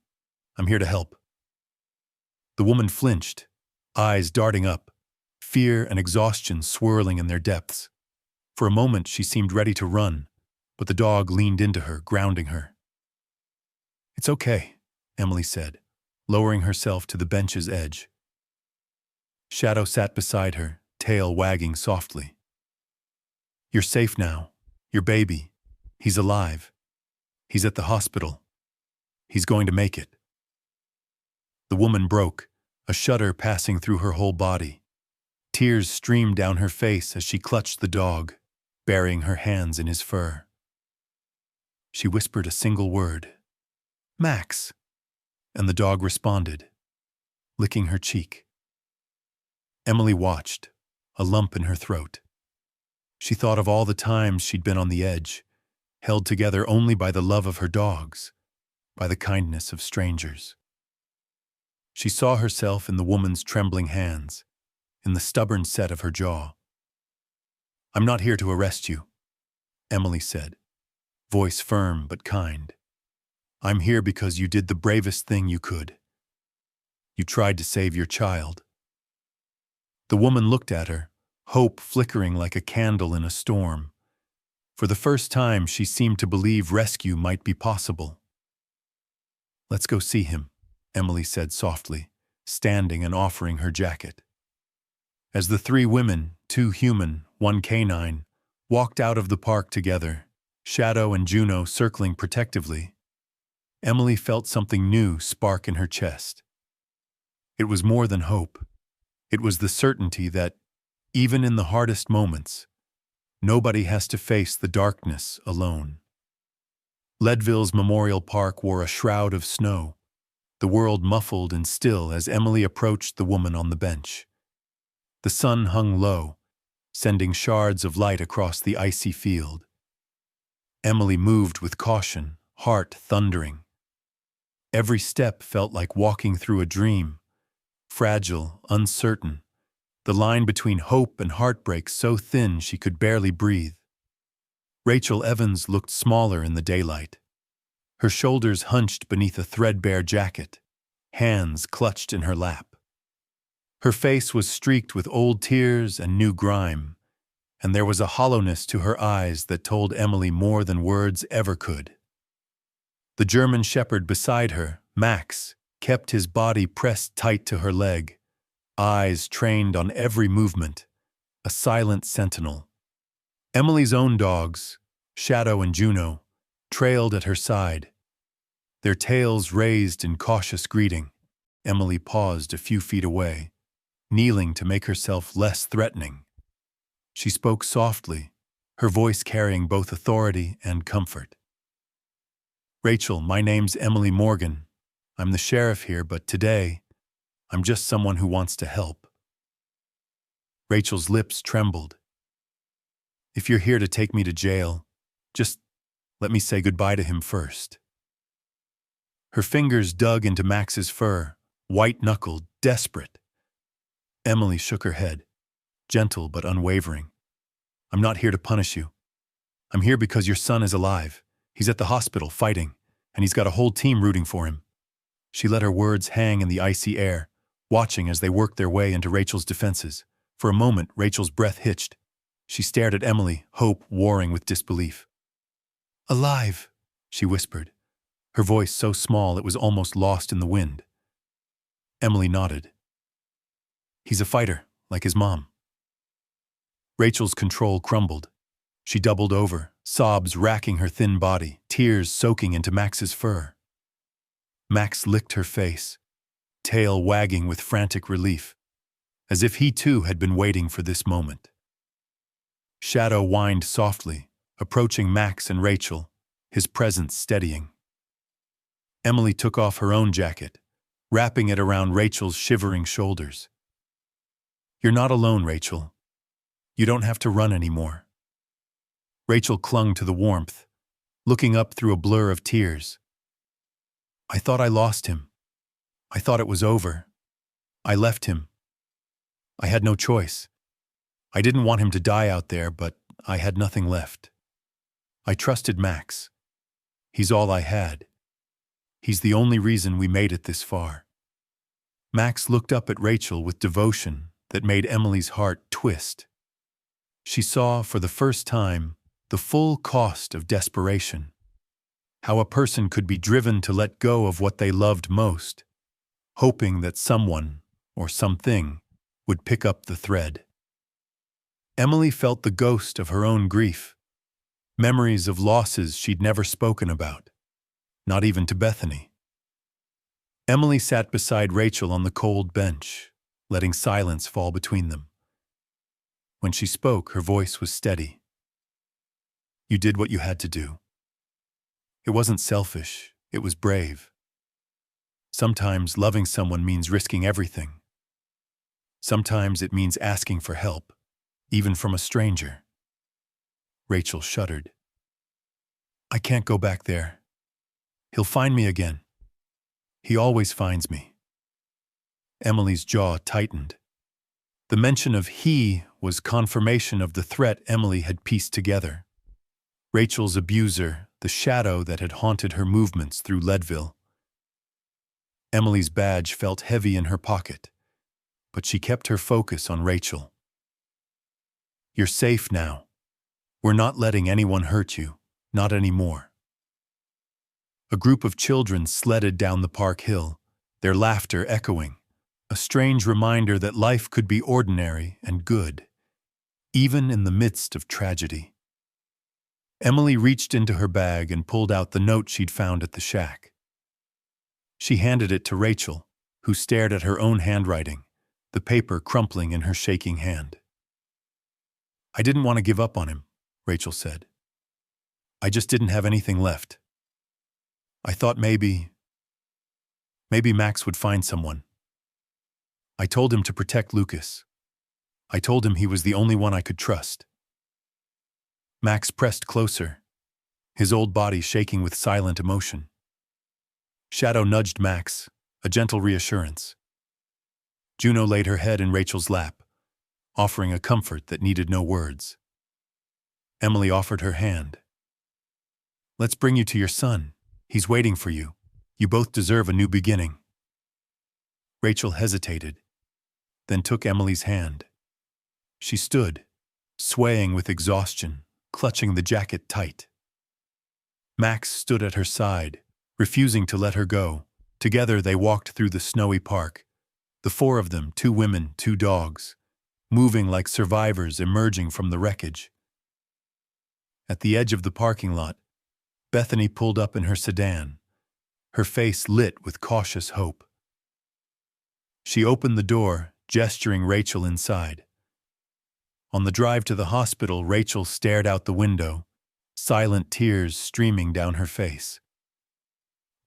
I'm here to help. The woman flinched, eyes darting up, fear and exhaustion swirling in their depths. For a moment she seemed ready to run, but the dog leaned into her, grounding her. It's okay, Emily said, lowering herself to the bench's edge. Shadow sat beside her, tail wagging softly. You're safe now. Your baby. He's alive. He's at the hospital. He's going to make it." The woman broke, a shudder passing through her whole body. Tears streamed down her face as she clutched the dog, burying her hands in his fur. She whispered a single word, "Max," and the dog responded, licking her cheek. Emily watched, a lump in her throat. She thought of all the times she'd been on the edge, held together only by the love of her dogs, by the kindness of strangers. She saw herself in the woman's trembling hands, in the stubborn set of her jaw. "I'm not here to arrest you," Emily said, voice firm but kind. "I'm here because you did the bravest thing you could. You tried to save your child." The woman looked at her, hope flickering like a candle in a storm. For the first time, she seemed to believe rescue might be possible. "Let's go see him," Emily said softly, standing and offering her jacket. As the three women, two human, one canine, walked out of the park together, Shadow and Juno circling protectively, Emily felt something new spark in her chest. It was more than hope. It was the certainty that, even in the hardest moments, nobody has to face the darkness alone. Leadville's Memorial Park wore a shroud of snow, the world muffled and still as Emily approached the woman on the bench. The sun hung low, sending shards of light across the icy field. Emily moved with caution, heart thundering. Every step felt like walking through a dream, fragile, uncertain, the line between hope and heartbreak so thin she could barely breathe. Rachel Evans looked smaller in the daylight. Her shoulders hunched beneath a threadbare jacket, hands clutched in her lap. Her face was streaked with old tears and new grime, and there was a hollowness to her eyes that told Emily more than words ever could. The German shepherd beside her, Max, kept his body pressed tight to her leg, eyes trained on every movement, a silent sentinel. Emily's own dogs, Shadow and Juno, trailed at her side. Their tails raised in cautious greeting, Emily paused a few feet away, kneeling to make herself less threatening. She spoke softly, her voice carrying both authority and comfort. "Rachel, my name's Emily Morgan. I'm the sheriff here, but today, I'm just someone who wants to help." Rachel's lips trembled. "If you're here to take me to jail, just let me say goodbye to him first." Her fingers dug into Max's fur, white-knuckled, desperate. Emily shook her head, gentle but unwavering. "I'm not here to punish you. I'm here because your son is alive. He's at the hospital fighting, and he's got a whole team rooting for him." She let her words hang in the icy air, watching as they worked their way into Rachel's defenses. For a moment, Rachel's breath hitched. She stared at Emily, hope warring with disbelief. "Alive," she whispered, her voice so small it was almost lost in the wind. Emily nodded. "He's a fighter, like his mom." Rachel's control crumbled. She doubled over, sobs racking her thin body, tears soaking into Max's fur. Max licked her face, tail wagging with frantic relief, as if he too had been waiting for this moment. Shadow whined softly, approaching Max and Rachel, his presence steadying. Emily took off her own jacket, wrapping it around Rachel's shivering shoulders. "You're not alone, Rachel. You don't have to run anymore." Rachel clung to the warmth, looking up through a blur of tears. "I thought I lost him. I thought it was over. I left him. I had no choice. I didn't want him to die out there, but I had nothing left. I trusted Max. He's all I had. He's the only reason we made it this far." Max looked up at Rachel with devotion that made Emily's heart twist. She saw, for the first time, the full cost of desperation. How a person could be driven to let go of what they loved most, hoping that someone, or something, would pick up the thread. Emily felt the ghost of her own grief, memories of losses she'd never spoken about, not even to Bethany. Emily sat beside Rachel on the cold bench, letting silence fall between them. When she spoke, her voice was steady. You did what you had to do. It wasn't selfish, it was brave. Sometimes loving someone means risking everything. Sometimes it means asking for help, even from a stranger. Rachel shuddered. I can't go back there. He'll find me again. He always finds me. Emily's jaw tightened. The mention of he was confirmation of the threat Emily had pieced together. Rachel's abuser, the shadow that had haunted her movements through Leadville. Emily's badge felt heavy in her pocket, but she kept her focus on Rachel. You're safe now. We're not letting anyone hurt you, not anymore. A group of children sledded down the park hill, their laughter echoing, a strange reminder that life could be ordinary and good, even in the midst of tragedy. Emily reached into her bag and pulled out the note she'd found at the shack. She handed it to Rachel, who stared at her own handwriting, the paper crumpling in her shaking hand. I didn't want to give up on him, Rachel said. I just didn't have anything left. I thought maybe Max would find someone. I told him to protect Lucas. I told him he was the only one I could trust. Max pressed closer, his old body shaking with silent emotion. Shadow nudged Max, a gentle reassurance. Juno laid her head in Rachel's lap, offering a comfort that needed no words. Emily offered her hand. Let's bring you to your son. He's waiting for you. You both deserve a new beginning. Rachel hesitated, then took Emily's hand. She stood, swaying with exhaustion, clutching the jacket tight. Max stood at her side, refusing to let her go. Together they walked through the snowy park, the four of them, 2 women, 2 dogs, moving like survivors emerging from the wreckage. At the edge of the parking lot, Bethany pulled up in her sedan, her face lit with cautious hope. She opened the door, gesturing Rachel inside. On the drive to the hospital, Rachel stared out the window, silent tears streaming down her face.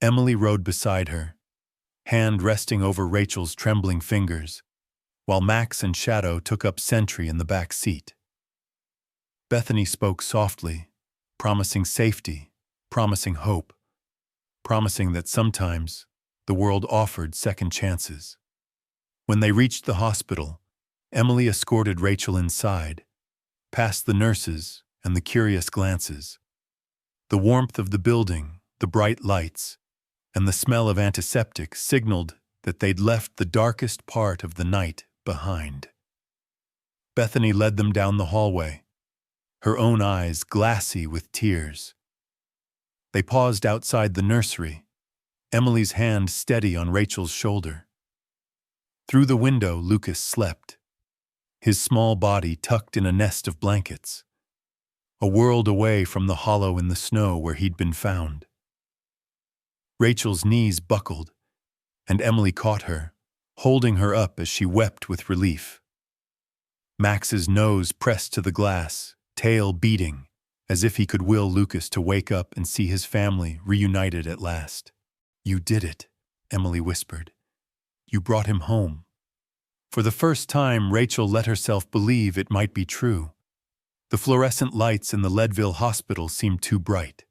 Emily rode beside her, hand resting over Rachel's trembling fingers, while Max and Shadow took up sentry in the back seat. Bethany spoke softly, promising safety, promising hope, promising that sometimes the world offered second chances. When they reached the hospital, Emily escorted Rachel inside, past the nurses and the curious glances. The warmth of the building, the bright lights, and the smell of antiseptic signaled that they'd left the darkest part of the night behind. Bethany led them down the hallway, her own eyes glassy with tears. They paused outside the nursery, Emily's hand steady on Rachel's shoulder. Through the window, Lucas slept, his small body tucked in a nest of blankets, a world away from the hollow in the snow where he'd been found. Rachel's knees buckled, and Emily caught her, holding her up as she wept with relief. Max's nose pressed to the glass, tail beating, as if he could will Lucas to wake up and see his family reunited at last. You did it, Emily whispered. You brought him home. For the first time, Rachel let herself believe it might be true. The fluorescent lights in the Leadville hospital seemed too bright,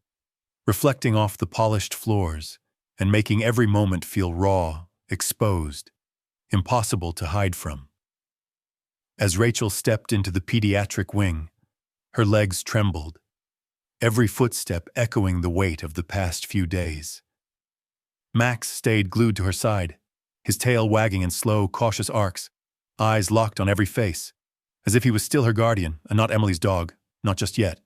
reflecting off the polished floors and making every moment feel raw, exposed, impossible to hide from. As Rachel stepped into the pediatric wing, her legs trembled, every footstep echoing the weight of the past few days. Max stayed glued to her side, his tail wagging in slow, cautious arcs, eyes locked on every face, as if he was still her guardian and not Emily's dog, not just yet.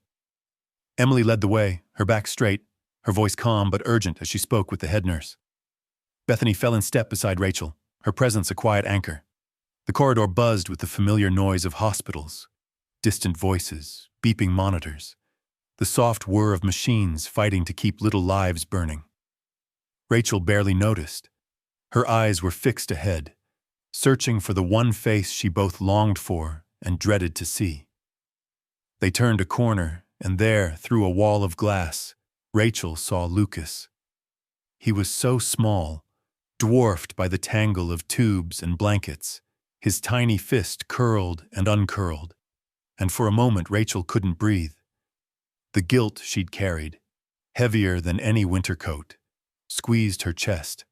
Emily led the way, her back straight, her voice calm but urgent as she spoke with the head nurse. Bethany fell in step beside Rachel, her presence a quiet anchor. The corridor buzzed with the familiar noise of hospitals, distant voices, beeping monitors, the soft whir of machines fighting to keep little lives burning. Rachel barely noticed. Her eyes were fixed ahead, searching for the one face she both longed for and dreaded to see. They turned a corner, and there, through a wall of glass, Rachel saw Lucas. He was so small, dwarfed by the tangle of tubes and blankets, his tiny fist curled and uncurled, and for a moment Rachel couldn't breathe. The guilt she'd carried, heavier than any winter coat, squeezed her chest.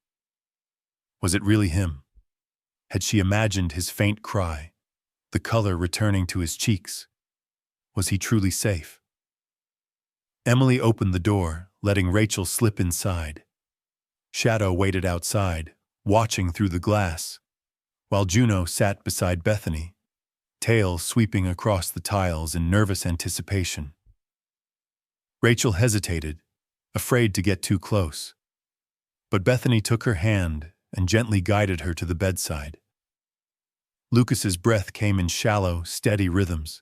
Was it really him? Had she imagined his faint cry, the color returning to his cheeks? Was he truly safe? Emily opened the door, letting Rachel slip inside. Shadow waited outside, watching through the glass, while Juno sat beside Bethany, tail sweeping across the tiles in nervous anticipation. Rachel hesitated, afraid to get too close. But Bethany took her hand and gently guided her to the bedside. Lucas's breath came in shallow, steady rhythms,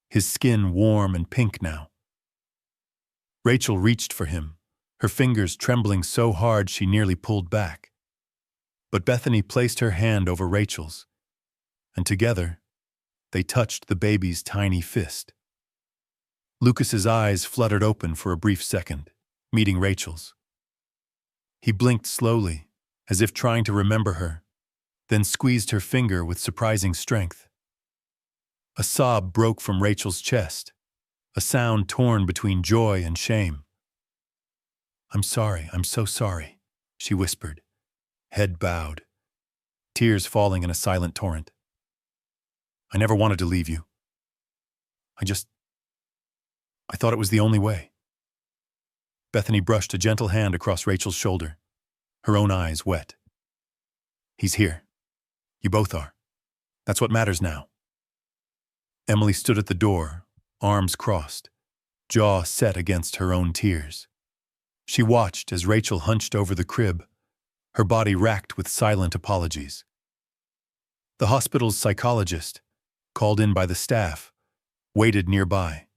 his skin warm and pink now. Rachel reached for him, her fingers trembling so hard she nearly pulled back. But Bethany placed her hand over Rachel's, and together, they touched the baby's tiny fist. Lucas's eyes fluttered open for a brief second, meeting Rachel's. He blinked slowly, as if trying to remember her, then squeezed her finger with surprising strength. A sob broke from Rachel's chest, a sound torn between joy and shame. "I'm sorry, I'm so sorry," she whispered, head bowed, tears falling in a silent torrent. "I never wanted to leave you. I thought it was the only way." Bethany brushed a gentle hand across Rachel's shoulder, her own eyes wet. "He's here. You both are. That's what matters now." Emily stood at the door, arms crossed, jaw set against her own tears. She watched as Rachel hunched over the crib, her body racked with silent apologies. The hospital's psychologist, called in by the staff, waited nearby,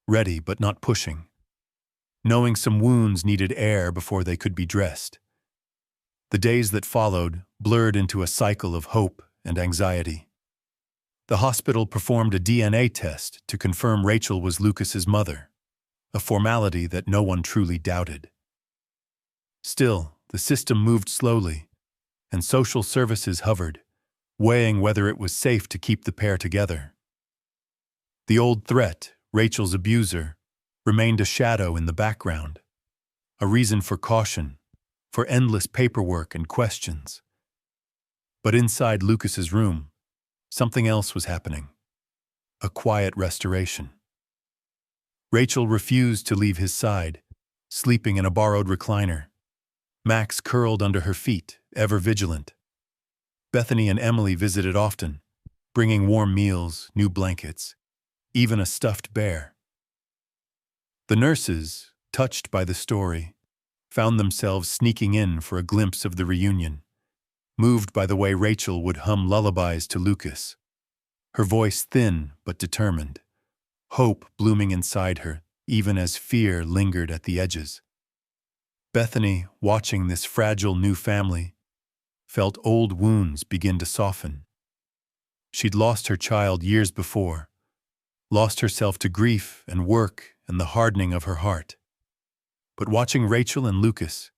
ready but not pushing, knowing some wounds needed air before they could be dressed. The days that followed blurred into a cycle of hope and anxiety. The hospital performed a DNA test to confirm Rachel was Lucas's mother, a formality that no one truly doubted. Still, the system moved slowly, and social services hovered, weighing whether it was safe to keep the pair together. The old threat, Rachel's abuser, remained a shadow in the background, a reason for caution, for endless paperwork and questions. But inside Lucas's room, something else was happening, a quiet restoration. Rachel refused to leave his side, sleeping in a borrowed recliner. Max curled under her feet, ever vigilant. Bethany and Emily visited often, bringing warm meals, new blankets, even a stuffed bear. The nurses, touched by the story, found themselves sneaking in for a glimpse of the reunion, moved by the way Rachel would hum lullabies to Lucas, her voice thin but determined, hope blooming inside her even as fear lingered at the edges. Bethany, watching this fragile new family, felt old wounds begin to soften. She'd lost her child years before, lost herself to grief and work and the hardening of her heart. But watching Rachel and Lucas,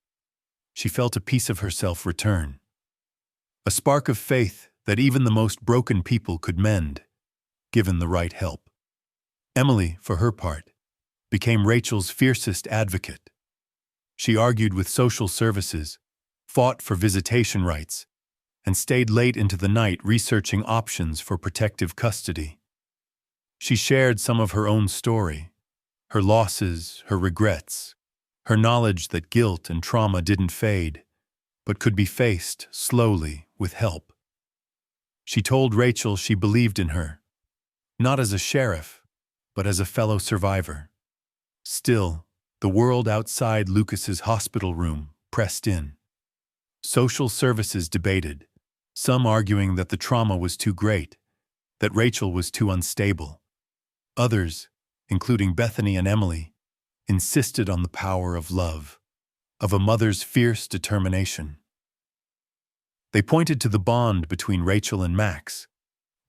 she felt a piece of herself return. A spark of faith that even the most broken people could mend, given the right help. Emily, for her part, became Rachel's fiercest advocate. She argued with social services, fought for visitation rights, and stayed late into the night researching options for protective custody. She shared some of her own story, her losses, her regrets, her knowledge that guilt and trauma didn't fade, but could be faced slowly with help. She told Rachel she believed in her, not as a sheriff, but as a fellow survivor. Still, the world outside Lucas's hospital room pressed in. Social services debated, some arguing that the trauma was too great, that Rachel was too unstable. Others, including Bethany and Emily, insisted on the power of love, of a mother's fierce determination. They pointed to the bond between Rachel and Max,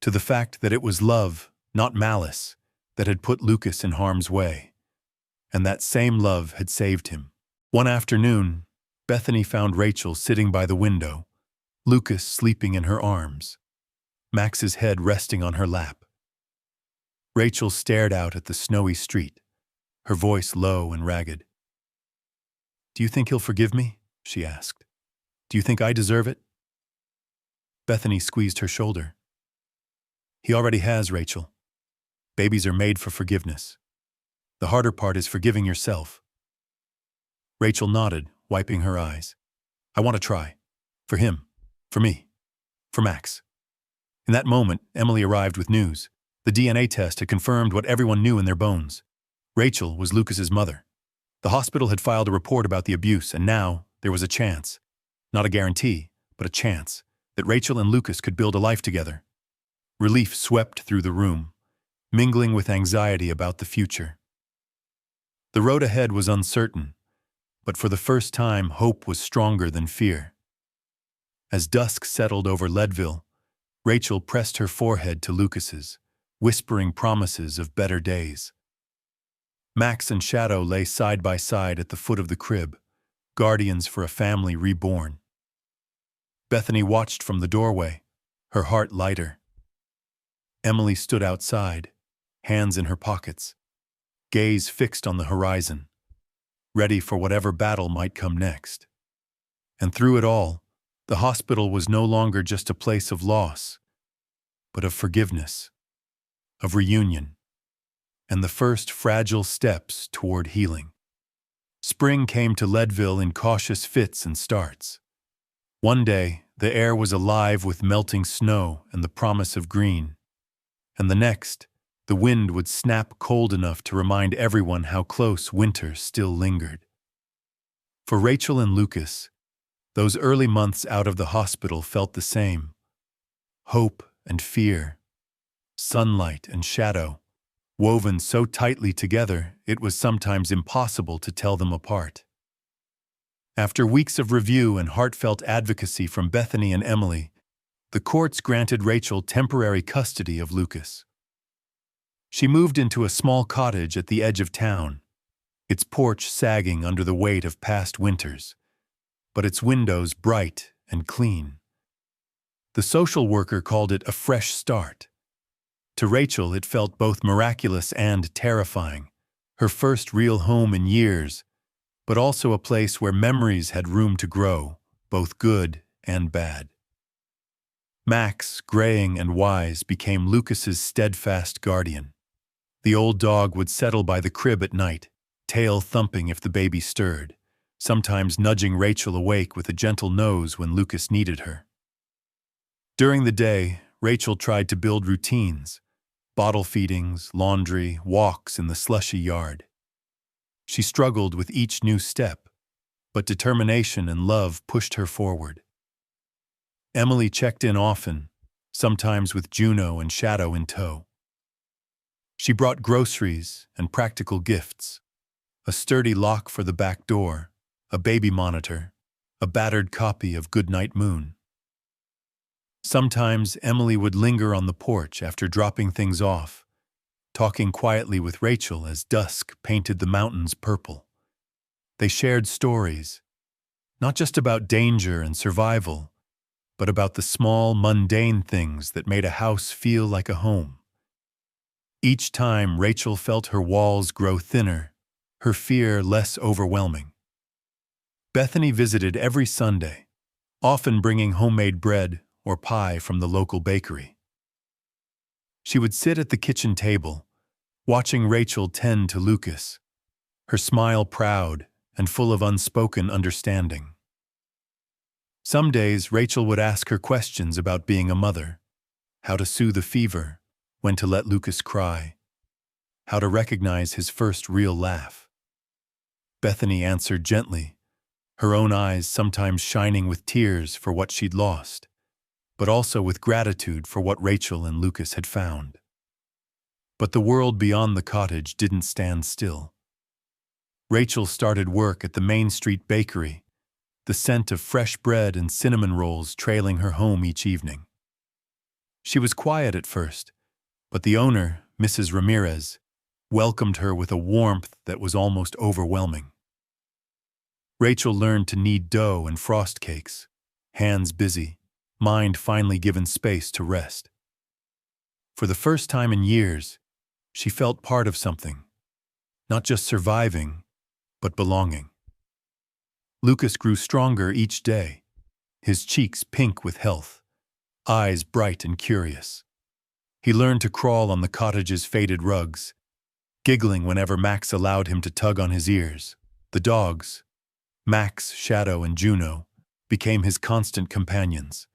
to the fact that it was love, not malice, that had put Lucas in harm's way, and that same love had saved him. One afternoon, Bethany found Rachel sitting by the window, Lucas sleeping in her arms, Max's head resting on her lap. Rachel stared out at the snowy street, her voice low and ragged. "Do you think he'll forgive me?" she asked. "Do you think I deserve it?" Bethany squeezed her shoulder. "He already has, Rachel. Babies are made for forgiveness. The harder part is forgiving yourself." Rachel nodded, wiping her eyes. "I want to try. For him. For me. For Max." In that moment, Emily arrived with news. The DNA test had confirmed what everyone knew in their bones. Rachel was Lucas's mother. The hospital had filed a report about the abuse, and now there was a chance. Not a guarantee, but a chance that Rachel and Lucas could build a life together. Relief swept through the room, mingling with anxiety about the future. The road ahead was uncertain, but for the first time, hope was stronger than fear. As dusk settled over Leadville, Rachel pressed her forehead to Lucas's, whispering promises of better days. Max and Shadow lay side by side at the foot of the crib, guardians for a family reborn. Bethany watched from the doorway, her heart lighter. Emily stood outside, hands in her pockets, gaze fixed on the horizon, ready for whatever battle might come next. And through it all, the hospital was no longer just a place of loss, but of forgiveness, of reunion, and the first fragile steps toward healing. Spring came to Leadville in cautious fits and starts. One day, the air was alive with melting snow and the promise of green. And the next, the wind would snap cold enough to remind everyone how close winter still lingered. For Rachel and Lucas, those early months out of the hospital felt the same. Hope and fear, sunlight and shadow, woven so tightly together it was sometimes impossible to tell them apart. After weeks of review and heartfelt advocacy from Bethany and Emily, the courts granted Rachel temporary custody of Lucas. She moved into a small cottage at the edge of town, its porch sagging under the weight of past winters, but its windows bright and clean. The social worker called it a fresh start. To Rachel, it felt both miraculous and terrifying, her first real home in years, but also a place where memories had room to grow, both good and bad. Max, graying and wise, became Lucas's steadfast guardian. The old dog would settle by the crib at night, tail thumping if the baby stirred, sometimes nudging Rachel awake with a gentle nose when Lucas needed her. During the day, Rachel tried to build routines, bottle feedings, laundry, walks in the slushy yard. She struggled with each new step, but determination and love pushed her forward. Emily checked in often, sometimes with Juno and Shadow in tow. She brought groceries and practical gifts, a sturdy lock for the back door, a baby monitor, a battered copy of Goodnight Moon. Sometimes Emily would linger on the porch after dropping things off, talking quietly with Rachel as dusk painted the mountains purple. They shared stories, not just about danger and survival, but about the small, mundane things that made a house feel like a home. Each time Rachel felt her walls grow thinner, her fear less overwhelming. Bethany visited every Sunday, often bringing homemade bread or pie from the local bakery. She would sit at the kitchen table, watching Rachel tend to Lucas, her smile proud and full of unspoken understanding. Some days Rachel would ask her questions about being a mother, how to soothe a fever, when to let Lucas cry, how to recognize his first real laugh. Bethany answered gently, her own eyes sometimes shining with tears for what she'd lost, but also with gratitude for what Rachel and Lucas had found. But the world beyond the cottage didn't stand still. Rachel started work at the Main Street bakery, the scent of fresh bread and cinnamon rolls trailing her home each evening. She was quiet at first, but the owner, Mrs. Ramirez, welcomed her with a warmth that was almost overwhelming. Rachel learned to knead dough and frost cakes, hands busy, mind finally given space to rest. For the first time in years, she felt part of something, not just surviving, but belonging. Lucas grew stronger each day, his cheeks pink with health, eyes bright and curious. He learned to crawl on the cottage's faded rugs, giggling whenever Max allowed him to tug on his ears. The dogs, Max, Shadow, and Juno, became his constant companions,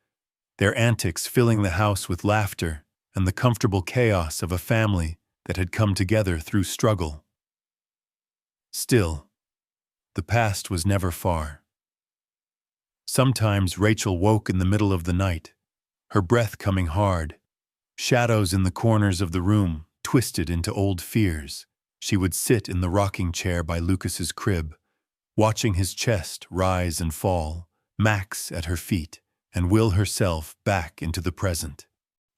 their antics filling the house with laughter and the comfortable chaos of a family that had come together through struggle. Still, the past was never far. Sometimes Rachel woke in the middle of the night, her breath coming hard, shadows in the corners of the room twisted into old fears. She would sit in the rocking chair by Lucas's crib, watching his chest rise and fall, Max at her feet, and will herself back into the present.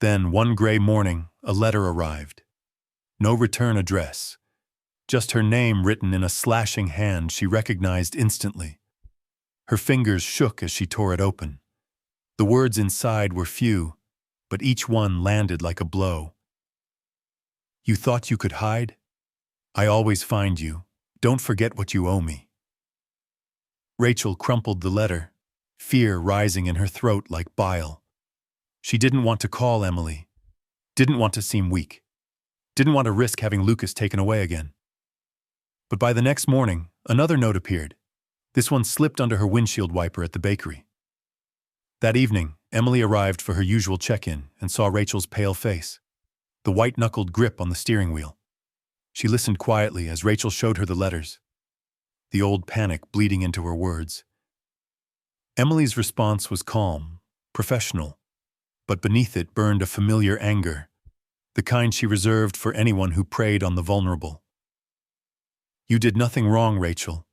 Then, one gray morning, a letter arrived. No return address, just her name written in a slashing hand she recognized instantly. Her fingers shook as she tore it open. The words inside were few, but each one landed like a blow. "You thought you could hide? I always find you. Don't forget what you owe me." Rachel crumpled the letter, fear rising in her throat like bile. She didn't want to call Emily, didn't want to seem weak, didn't want to risk having Lucas taken away again. But by the next morning, another note appeared. This one slipped under her windshield wiper at the bakery. That evening, Emily arrived for her usual check-in and saw Rachel's pale face, the white-knuckled grip on the steering wheel. She listened quietly as Rachel showed her the letters, the old panic bleeding into her words. Emily's response was calm, professional, but beneath it burned a familiar anger, the kind she reserved for anyone who preyed on the vulnerable. "You did nothing wrong, Rachel.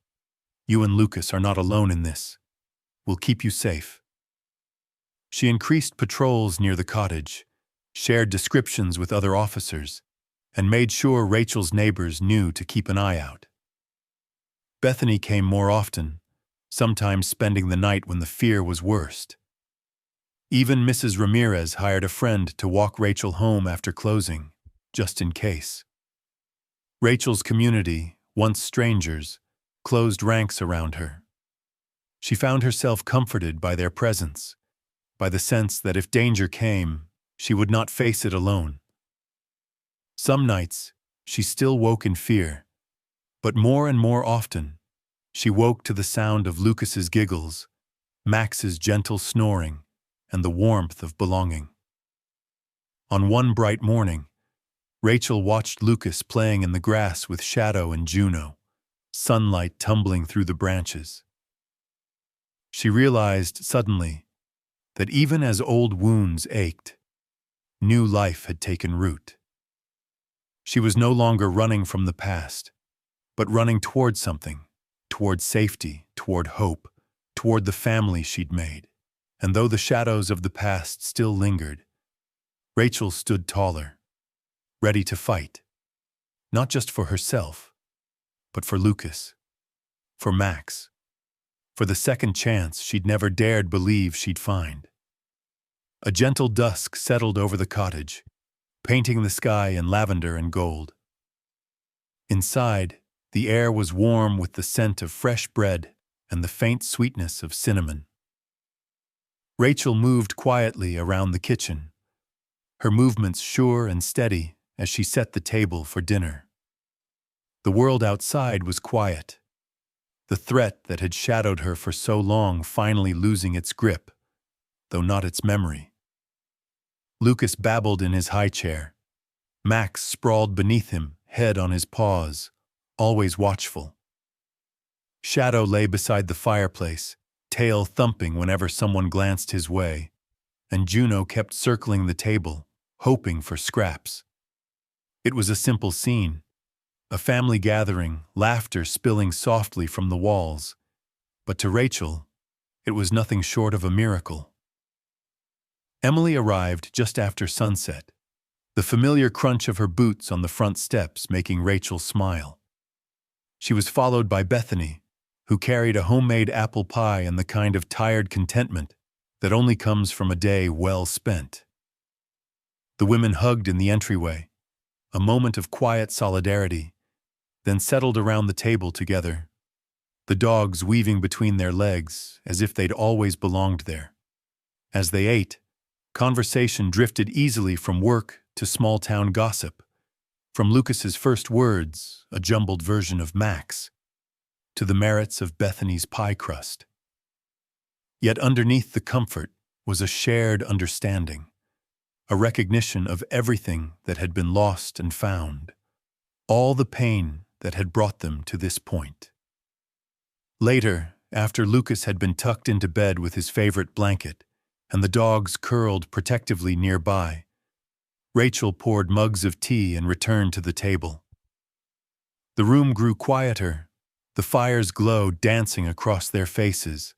You and Lucas are not alone in this. We'll keep you safe." She increased patrols near the cottage, shared descriptions with other officers, and made sure Rachel's neighbors knew to keep an eye out. Bethany came more often, sometimes spending the night when the fear was worst. Even Mrs. Ramirez hired a friend to walk Rachel home after closing, just in case. Rachel's community, once strangers, closed ranks around her. She found herself comforted by their presence, by the sense that if danger came, she would not face it alone. Some nights, she still woke in fear, but more and more often, she woke to the sound of Lucas's giggles, Max's gentle snoring, and the warmth of belonging. On one bright morning, Rachel watched Lucas playing in the grass with Shadow and Juno, sunlight tumbling through the branches. She realized suddenly that even as old wounds ached, new life had taken root. She was no longer running from the past, but running toward something, toward safety, toward hope, toward the family she'd made. And though the shadows of the past still lingered, Rachel stood taller, ready to fight, not just for herself, but for Lucas, for Max, for the second chance she'd never dared believe she'd find. A gentle dusk settled over the cottage, painting the sky in lavender and gold. Inside, the air was warm with the scent of fresh bread and the faint sweetness of cinnamon. Rachel moved quietly around the kitchen, her movements sure and steady as she set the table for dinner. The world outside was quiet, the threat that had shadowed her for so long finally losing its grip, though not its memory. Lucas babbled in his high chair. Max sprawled beneath him, head on his paws, always watchful. Shadow lay beside the fireplace, tail thumping whenever someone glanced his way, and Juno kept circling the table, hoping for scraps. It was a simple scene, a family gathering, laughter spilling softly from the walls. But to Rachel, it was nothing short of a miracle. Emily arrived just after sunset, the familiar crunch of her boots on the front steps making Rachel smile. She was followed by Bethany, who carried a homemade apple pie and the kind of tired contentment that only comes from a day well spent. The women hugged in the entryway, a moment of quiet solidarity, then settled around the table together, the dogs weaving between their legs as if they'd always belonged there. As they ate, conversation drifted easily from work to small-town gossip, from Lucas's first words, a jumbled version of Max, to the merits of Bethany's pie crust. Yet underneath the comfort was a shared understanding, a recognition of everything that had been lost and found, all the pain that had brought them to this point. Later, after Lucas had been tucked into bed with his favorite blanket and the dogs curled protectively nearby, Rachel poured mugs of tea and returned to the table. The room grew quieter, the fire's glow dancing across their faces.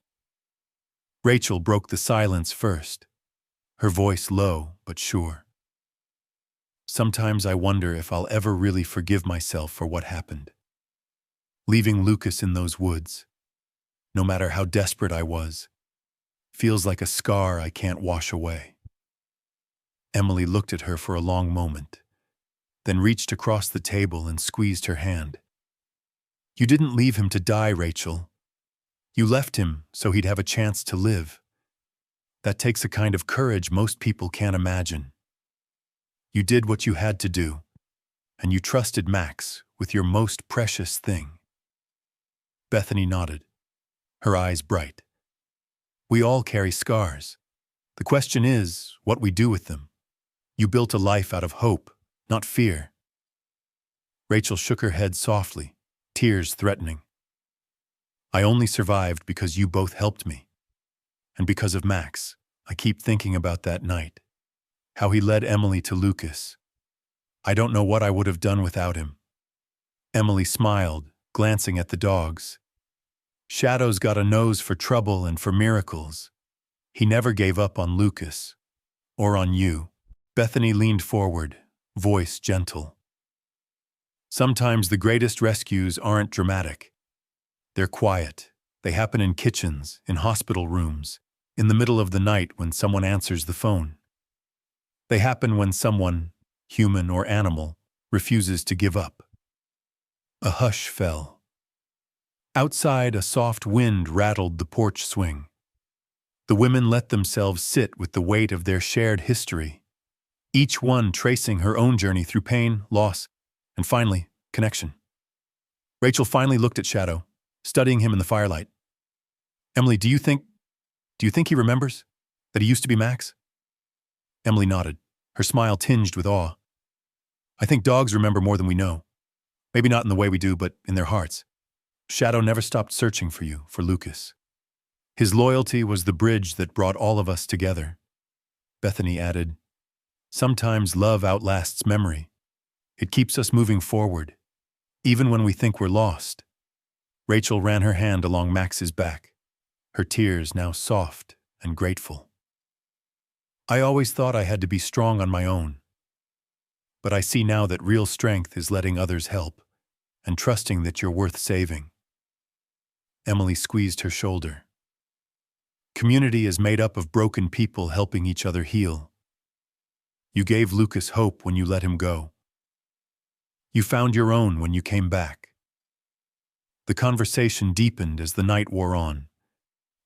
Rachel broke the silence first, her voice low but sure. Sometimes I wonder if I'll ever really forgive myself for what happened. Leaving Lucas in those woods, no matter how desperate I was, feels like a scar I can't wash away. Emily looked at her for a long moment, then reached across the table and squeezed her hand. You didn't leave him to die, Rachel. You left him so he'd have a chance to live. That takes a kind of courage most people can't imagine. You did what you had to do, and you trusted Max with your most precious thing. Bethany nodded, her eyes bright. We all carry scars. The question is what we do with them. You built a life out of hope, not fear. Rachel shook her head softly, tears threatening. I only survived because you both helped me. And because of Max, I keep thinking about that night. How he led Emily to Lucas. I don't know what I would have done without him. Emily smiled, glancing at the dogs. Shadow's got a nose for trouble and for miracles. He never gave up on Lucas. Or on you. Bethany leaned forward, voice gentle. Sometimes the greatest rescues aren't dramatic. They're quiet. They happen in kitchens, in hospital rooms, in the middle of the night when someone answers the phone. They happen when someone, human or animal, refuses to give up. A hush fell. Outside, a soft wind rattled the porch swing. The women let themselves sit with the weight of their shared history, each one tracing her own journey through pain, loss, and finally, connection. Rachel finally looked at Shadow, studying him in the firelight. Emily, do you think he remembers? That he used to be Max? Emily nodded, her smile tinged with awe. I think dogs remember more than we know. Maybe not in the way we do, but in their hearts. Shadow never stopped searching for you, for Lucas. His loyalty was the bridge that brought all of us together. Bethany added, sometimes love outlasts memory. It keeps us moving forward, even when we think we're lost. Rachel ran her hand along Max's back, her tears now soft and grateful. I always thought I had to be strong on my own. But I see now that real strength is letting others help and trusting that you're worth saving. Emily squeezed her shoulder. Community is made up of broken people helping each other heal. You gave Lucas hope when you let him go. You found your own when you came back. The conversation deepened as the night wore on.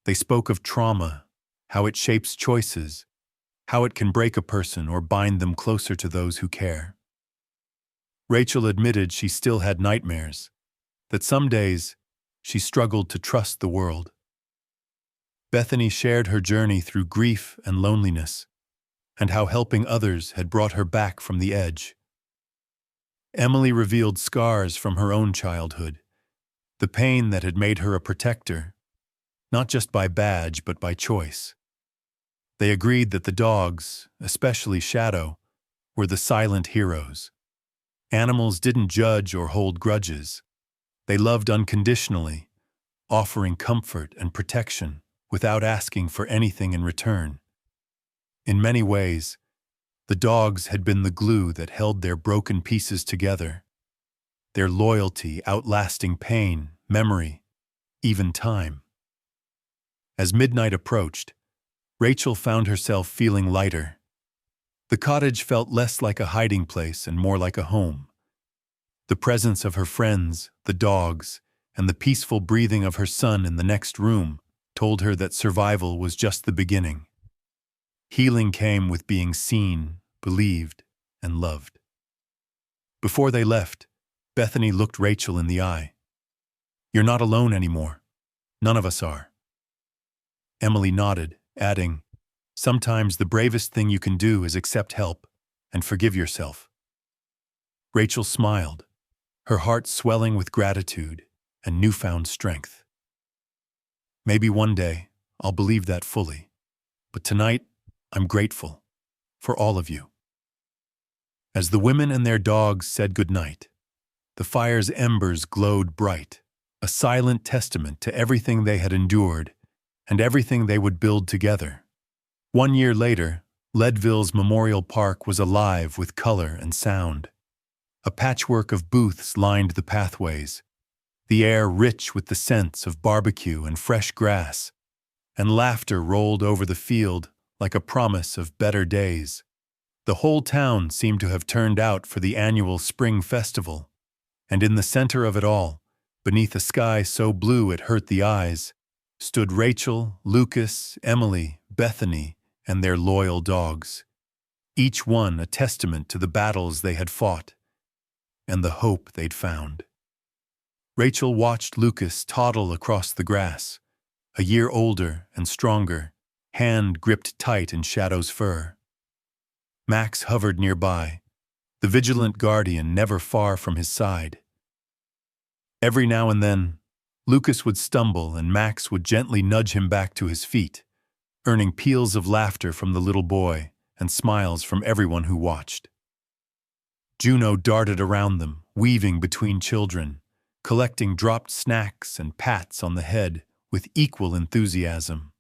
They spoke of trauma, how it shapes choices, how it can break a person or bind them closer to those who care. Rachel admitted she still had nightmares, that some days she struggled to trust the world. Bethany shared her journey through grief and loneliness, and how helping others had brought her back from the edge. Emily revealed scars from her own childhood, the pain that had made her a protector, not just by badge but by choice. They agreed that the dogs, especially Shadow, were the silent heroes. Animals didn't judge or hold grudges. They loved unconditionally, offering comfort and protection without asking for anything in return. In many ways, the dogs had been the glue that held their broken pieces together, their loyalty outlasting pain, memory, even time. As midnight approached, Rachel found herself feeling lighter. The cottage felt less like a hiding place and more like a home. The presence of her friends, the dogs, and the peaceful breathing of her son in the next room told her that survival was just the beginning. Healing came with being seen, believed, and loved. Before they left, Bethany looked Rachel in the eye. "You're not alone anymore. None of us are." Emily nodded, adding, "Sometimes the bravest thing you can do is accept help and forgive yourself." Rachel smiled, her heart swelling with gratitude and newfound strength. "Maybe one day I'll believe that fully, but tonight I'm grateful for all of you." As the women and their dogs said goodnight, the fire's embers glowed bright, a silent testament to everything they had endured and everything they would build together. 1 year later, Leadville's Memorial Park was alive with color and sound. A patchwork of booths lined the pathways, the air rich with the scents of barbecue and fresh grass, and laughter rolled over the field like a promise of better days. The whole town seemed to have turned out for the annual spring festival, and in the center of it all, beneath a sky so blue it hurt the eyes, stood Rachel, Lucas, Emily, Bethany, and their loyal dogs, each one a testament to the battles they had fought and the hope they'd found. Rachel watched Lucas toddle across the grass, a year older and stronger, hand gripped tight in Shadow's fur. Max hovered nearby, the vigilant guardian never far from his side. Every now and then, Lucas would stumble and Max would gently nudge him back to his feet, earning peals of laughter from the little boy and smiles from everyone who watched. Juno darted around them, weaving between children, collecting dropped snacks and pats on the head with equal enthusiasm.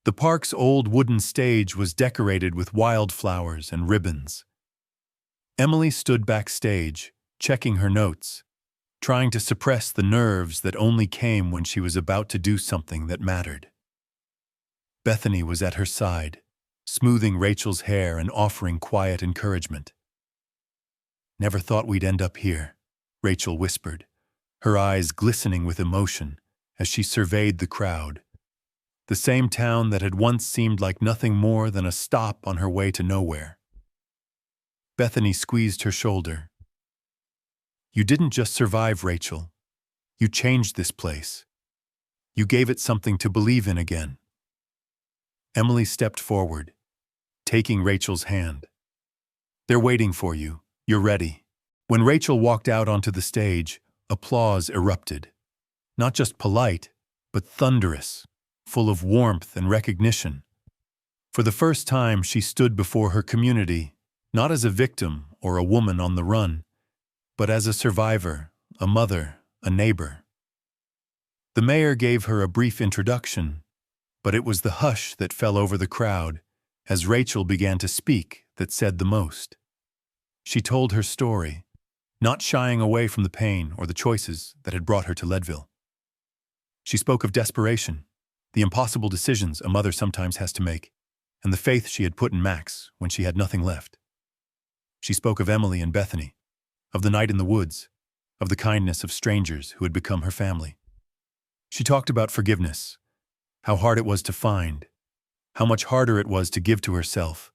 The park's old wooden stage was decorated with wildflowers and ribbons. Emily stood backstage, checking her notes, trying to suppress the nerves that only came when she was about to do something that mattered. Bethany was at her side, smoothing Rachel's hair and offering quiet encouragement. "Never thought we'd end up here," Rachel whispered, her eyes glistening with emotion as she surveyed the crowd. The same town that had once seemed like nothing more than a stop on her way to nowhere. Bethany squeezed her shoulder. "You didn't just survive, Rachel. You changed this place. You gave it something to believe in again." Emily stepped forward, taking Rachel's hand. "They're waiting for you. You're ready." When Rachel walked out onto the stage, applause erupted. Not just polite, but thunderous, full of warmth and recognition. For the first time, she stood before her community, not as a victim or a woman on the run, but as a survivor, a mother, a neighbor. The mayor gave her a brief introduction, but it was the hush that fell over the crowd as Rachel began to speak that said the most. She told her story, not shying away from the pain or the choices that had brought her to Leadville. She spoke of desperation, the impossible decisions a mother sometimes has to make, and the faith she had put in Max when she had nothing left. She spoke of Emily and Bethany, of the night in the woods, of the kindness of strangers who had become her family. She talked about forgiveness, how hard it was to find, how much harder it was to give to herself,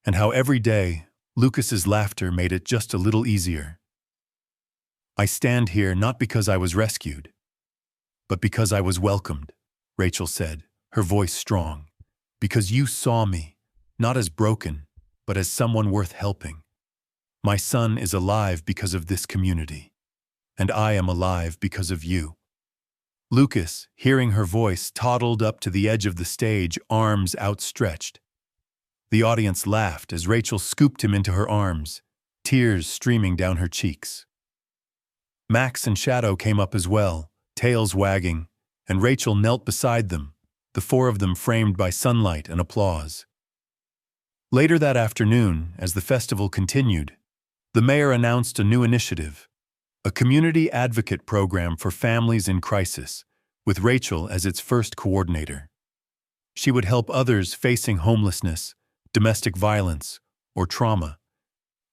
and how every day Lucas's laughter made it just a little easier. "I stand here not because I was rescued, but because I was welcomed," Rachel said, her voice strong. "Because you saw me, not as broken, but as someone worth helping. My son is alive because of this community, and I am alive because of you." Lucas, hearing her voice, toddled up to the edge of the stage, arms outstretched. The audience laughed as Rachel scooped him into her arms, tears streaming down her cheeks. Max and Shadow came up as well, tails wagging, and Rachel knelt beside them, the four of them framed by sunlight and applause. Later that afternoon, as the festival continued, the mayor announced a new initiative, a community advocate program for families in crisis, with Rachel as its first coordinator. She would help others facing homelessness, domestic violence, or trauma,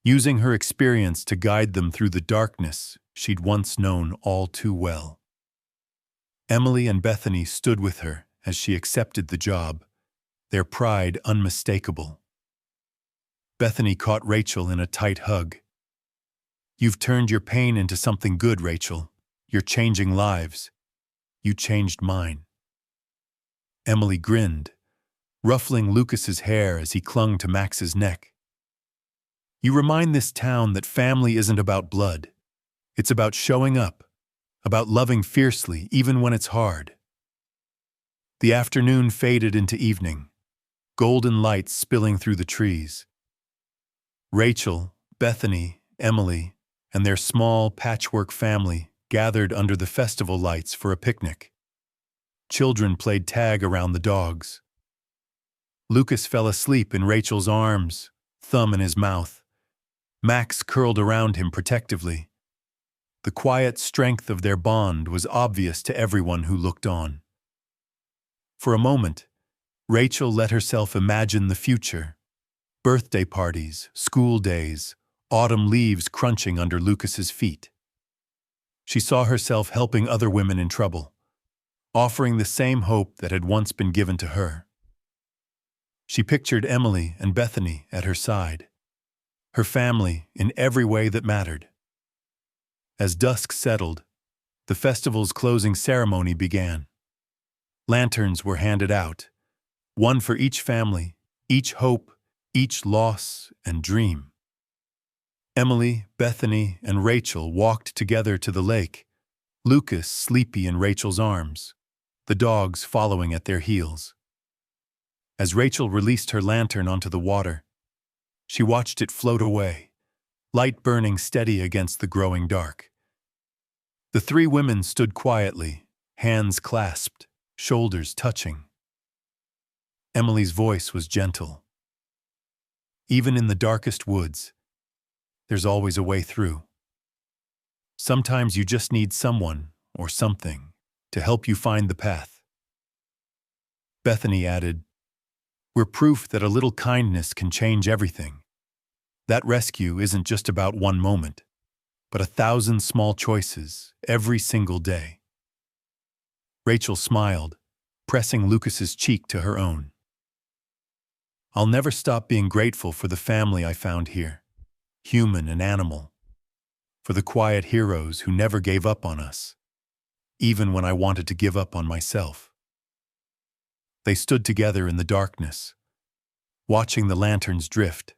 using her experience to guide them through the darkness she'd once known all too well. Emily and Bethany stood with her as she accepted the job, their pride unmistakable. Bethany caught Rachel in a tight hug. "You've turned your pain into something good, Rachel. You're changing lives. You changed mine." Emily grinned, ruffling Lucas's hair as he clung to Max's neck. "You remind this town that family isn't about blood. It's about showing up, about loving fiercely even when it's hard." The afternoon faded into evening, golden lights spilling through the trees. Rachel, Bethany, Emily, and their small patchwork family gathered under the festival lights for a picnic. Children played tag around the dogs. Lucas fell asleep in Rachel's arms, thumb in his mouth. Max curled around him protectively. The quiet strength of their bond was obvious to everyone who looked on. For a moment, Rachel let herself imagine the future. Birthday parties, school days, autumn leaves crunching under Lucas's feet. She saw herself helping other women in trouble, offering the same hope that had once been given to her. She pictured Emily and Bethany at her side, her family in every way that mattered. As dusk settled, the festival's closing ceremony began. Lanterns were handed out, one for each family, each hope, each loss and dream. Emily, Bethany, and Rachel walked together to the lake, Lucas sleepy in Rachel's arms, the dogs following at their heels. As Rachel released her lantern onto the water, she watched it float away, light burning steady against the growing dark. The three women stood quietly, hands clasped, shoulders touching. Emily's voice was gentle. "Even in the darkest woods, there's always a way through. Sometimes you just need someone or something to help you find the path." Bethany added, "We're proof that a little kindness can change everything. That rescue isn't just about one moment, but 1,000 small choices every single day." Rachel smiled, pressing Lucas's cheek to her own. "I'll never stop being grateful for the family I found here, human and animal, for the quiet heroes who never gave up on us, even when I wanted to give up on myself." They stood together in the darkness, watching the lanterns drift,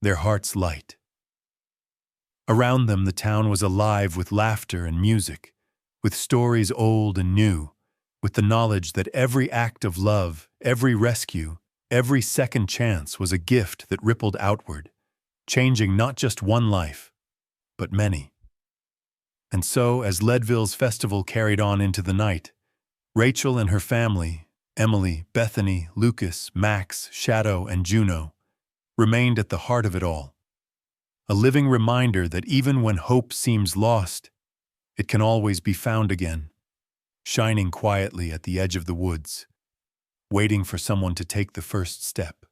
their hearts light. Around them, the town was alive with laughter and music, with stories old and new, with the knowledge that every act of love, every rescue, every second chance was a gift that rippled outward, changing not just one life, but many. And so, as Leadville's festival carried on into the night, Rachel and her family, Emily, Bethany, Lucas, Max, Shadow, and Juno, remained at the heart of it all. A living reminder that even when hope seems lost, it can always be found again, shining quietly at the edge of the woods, waiting for someone to take the first step.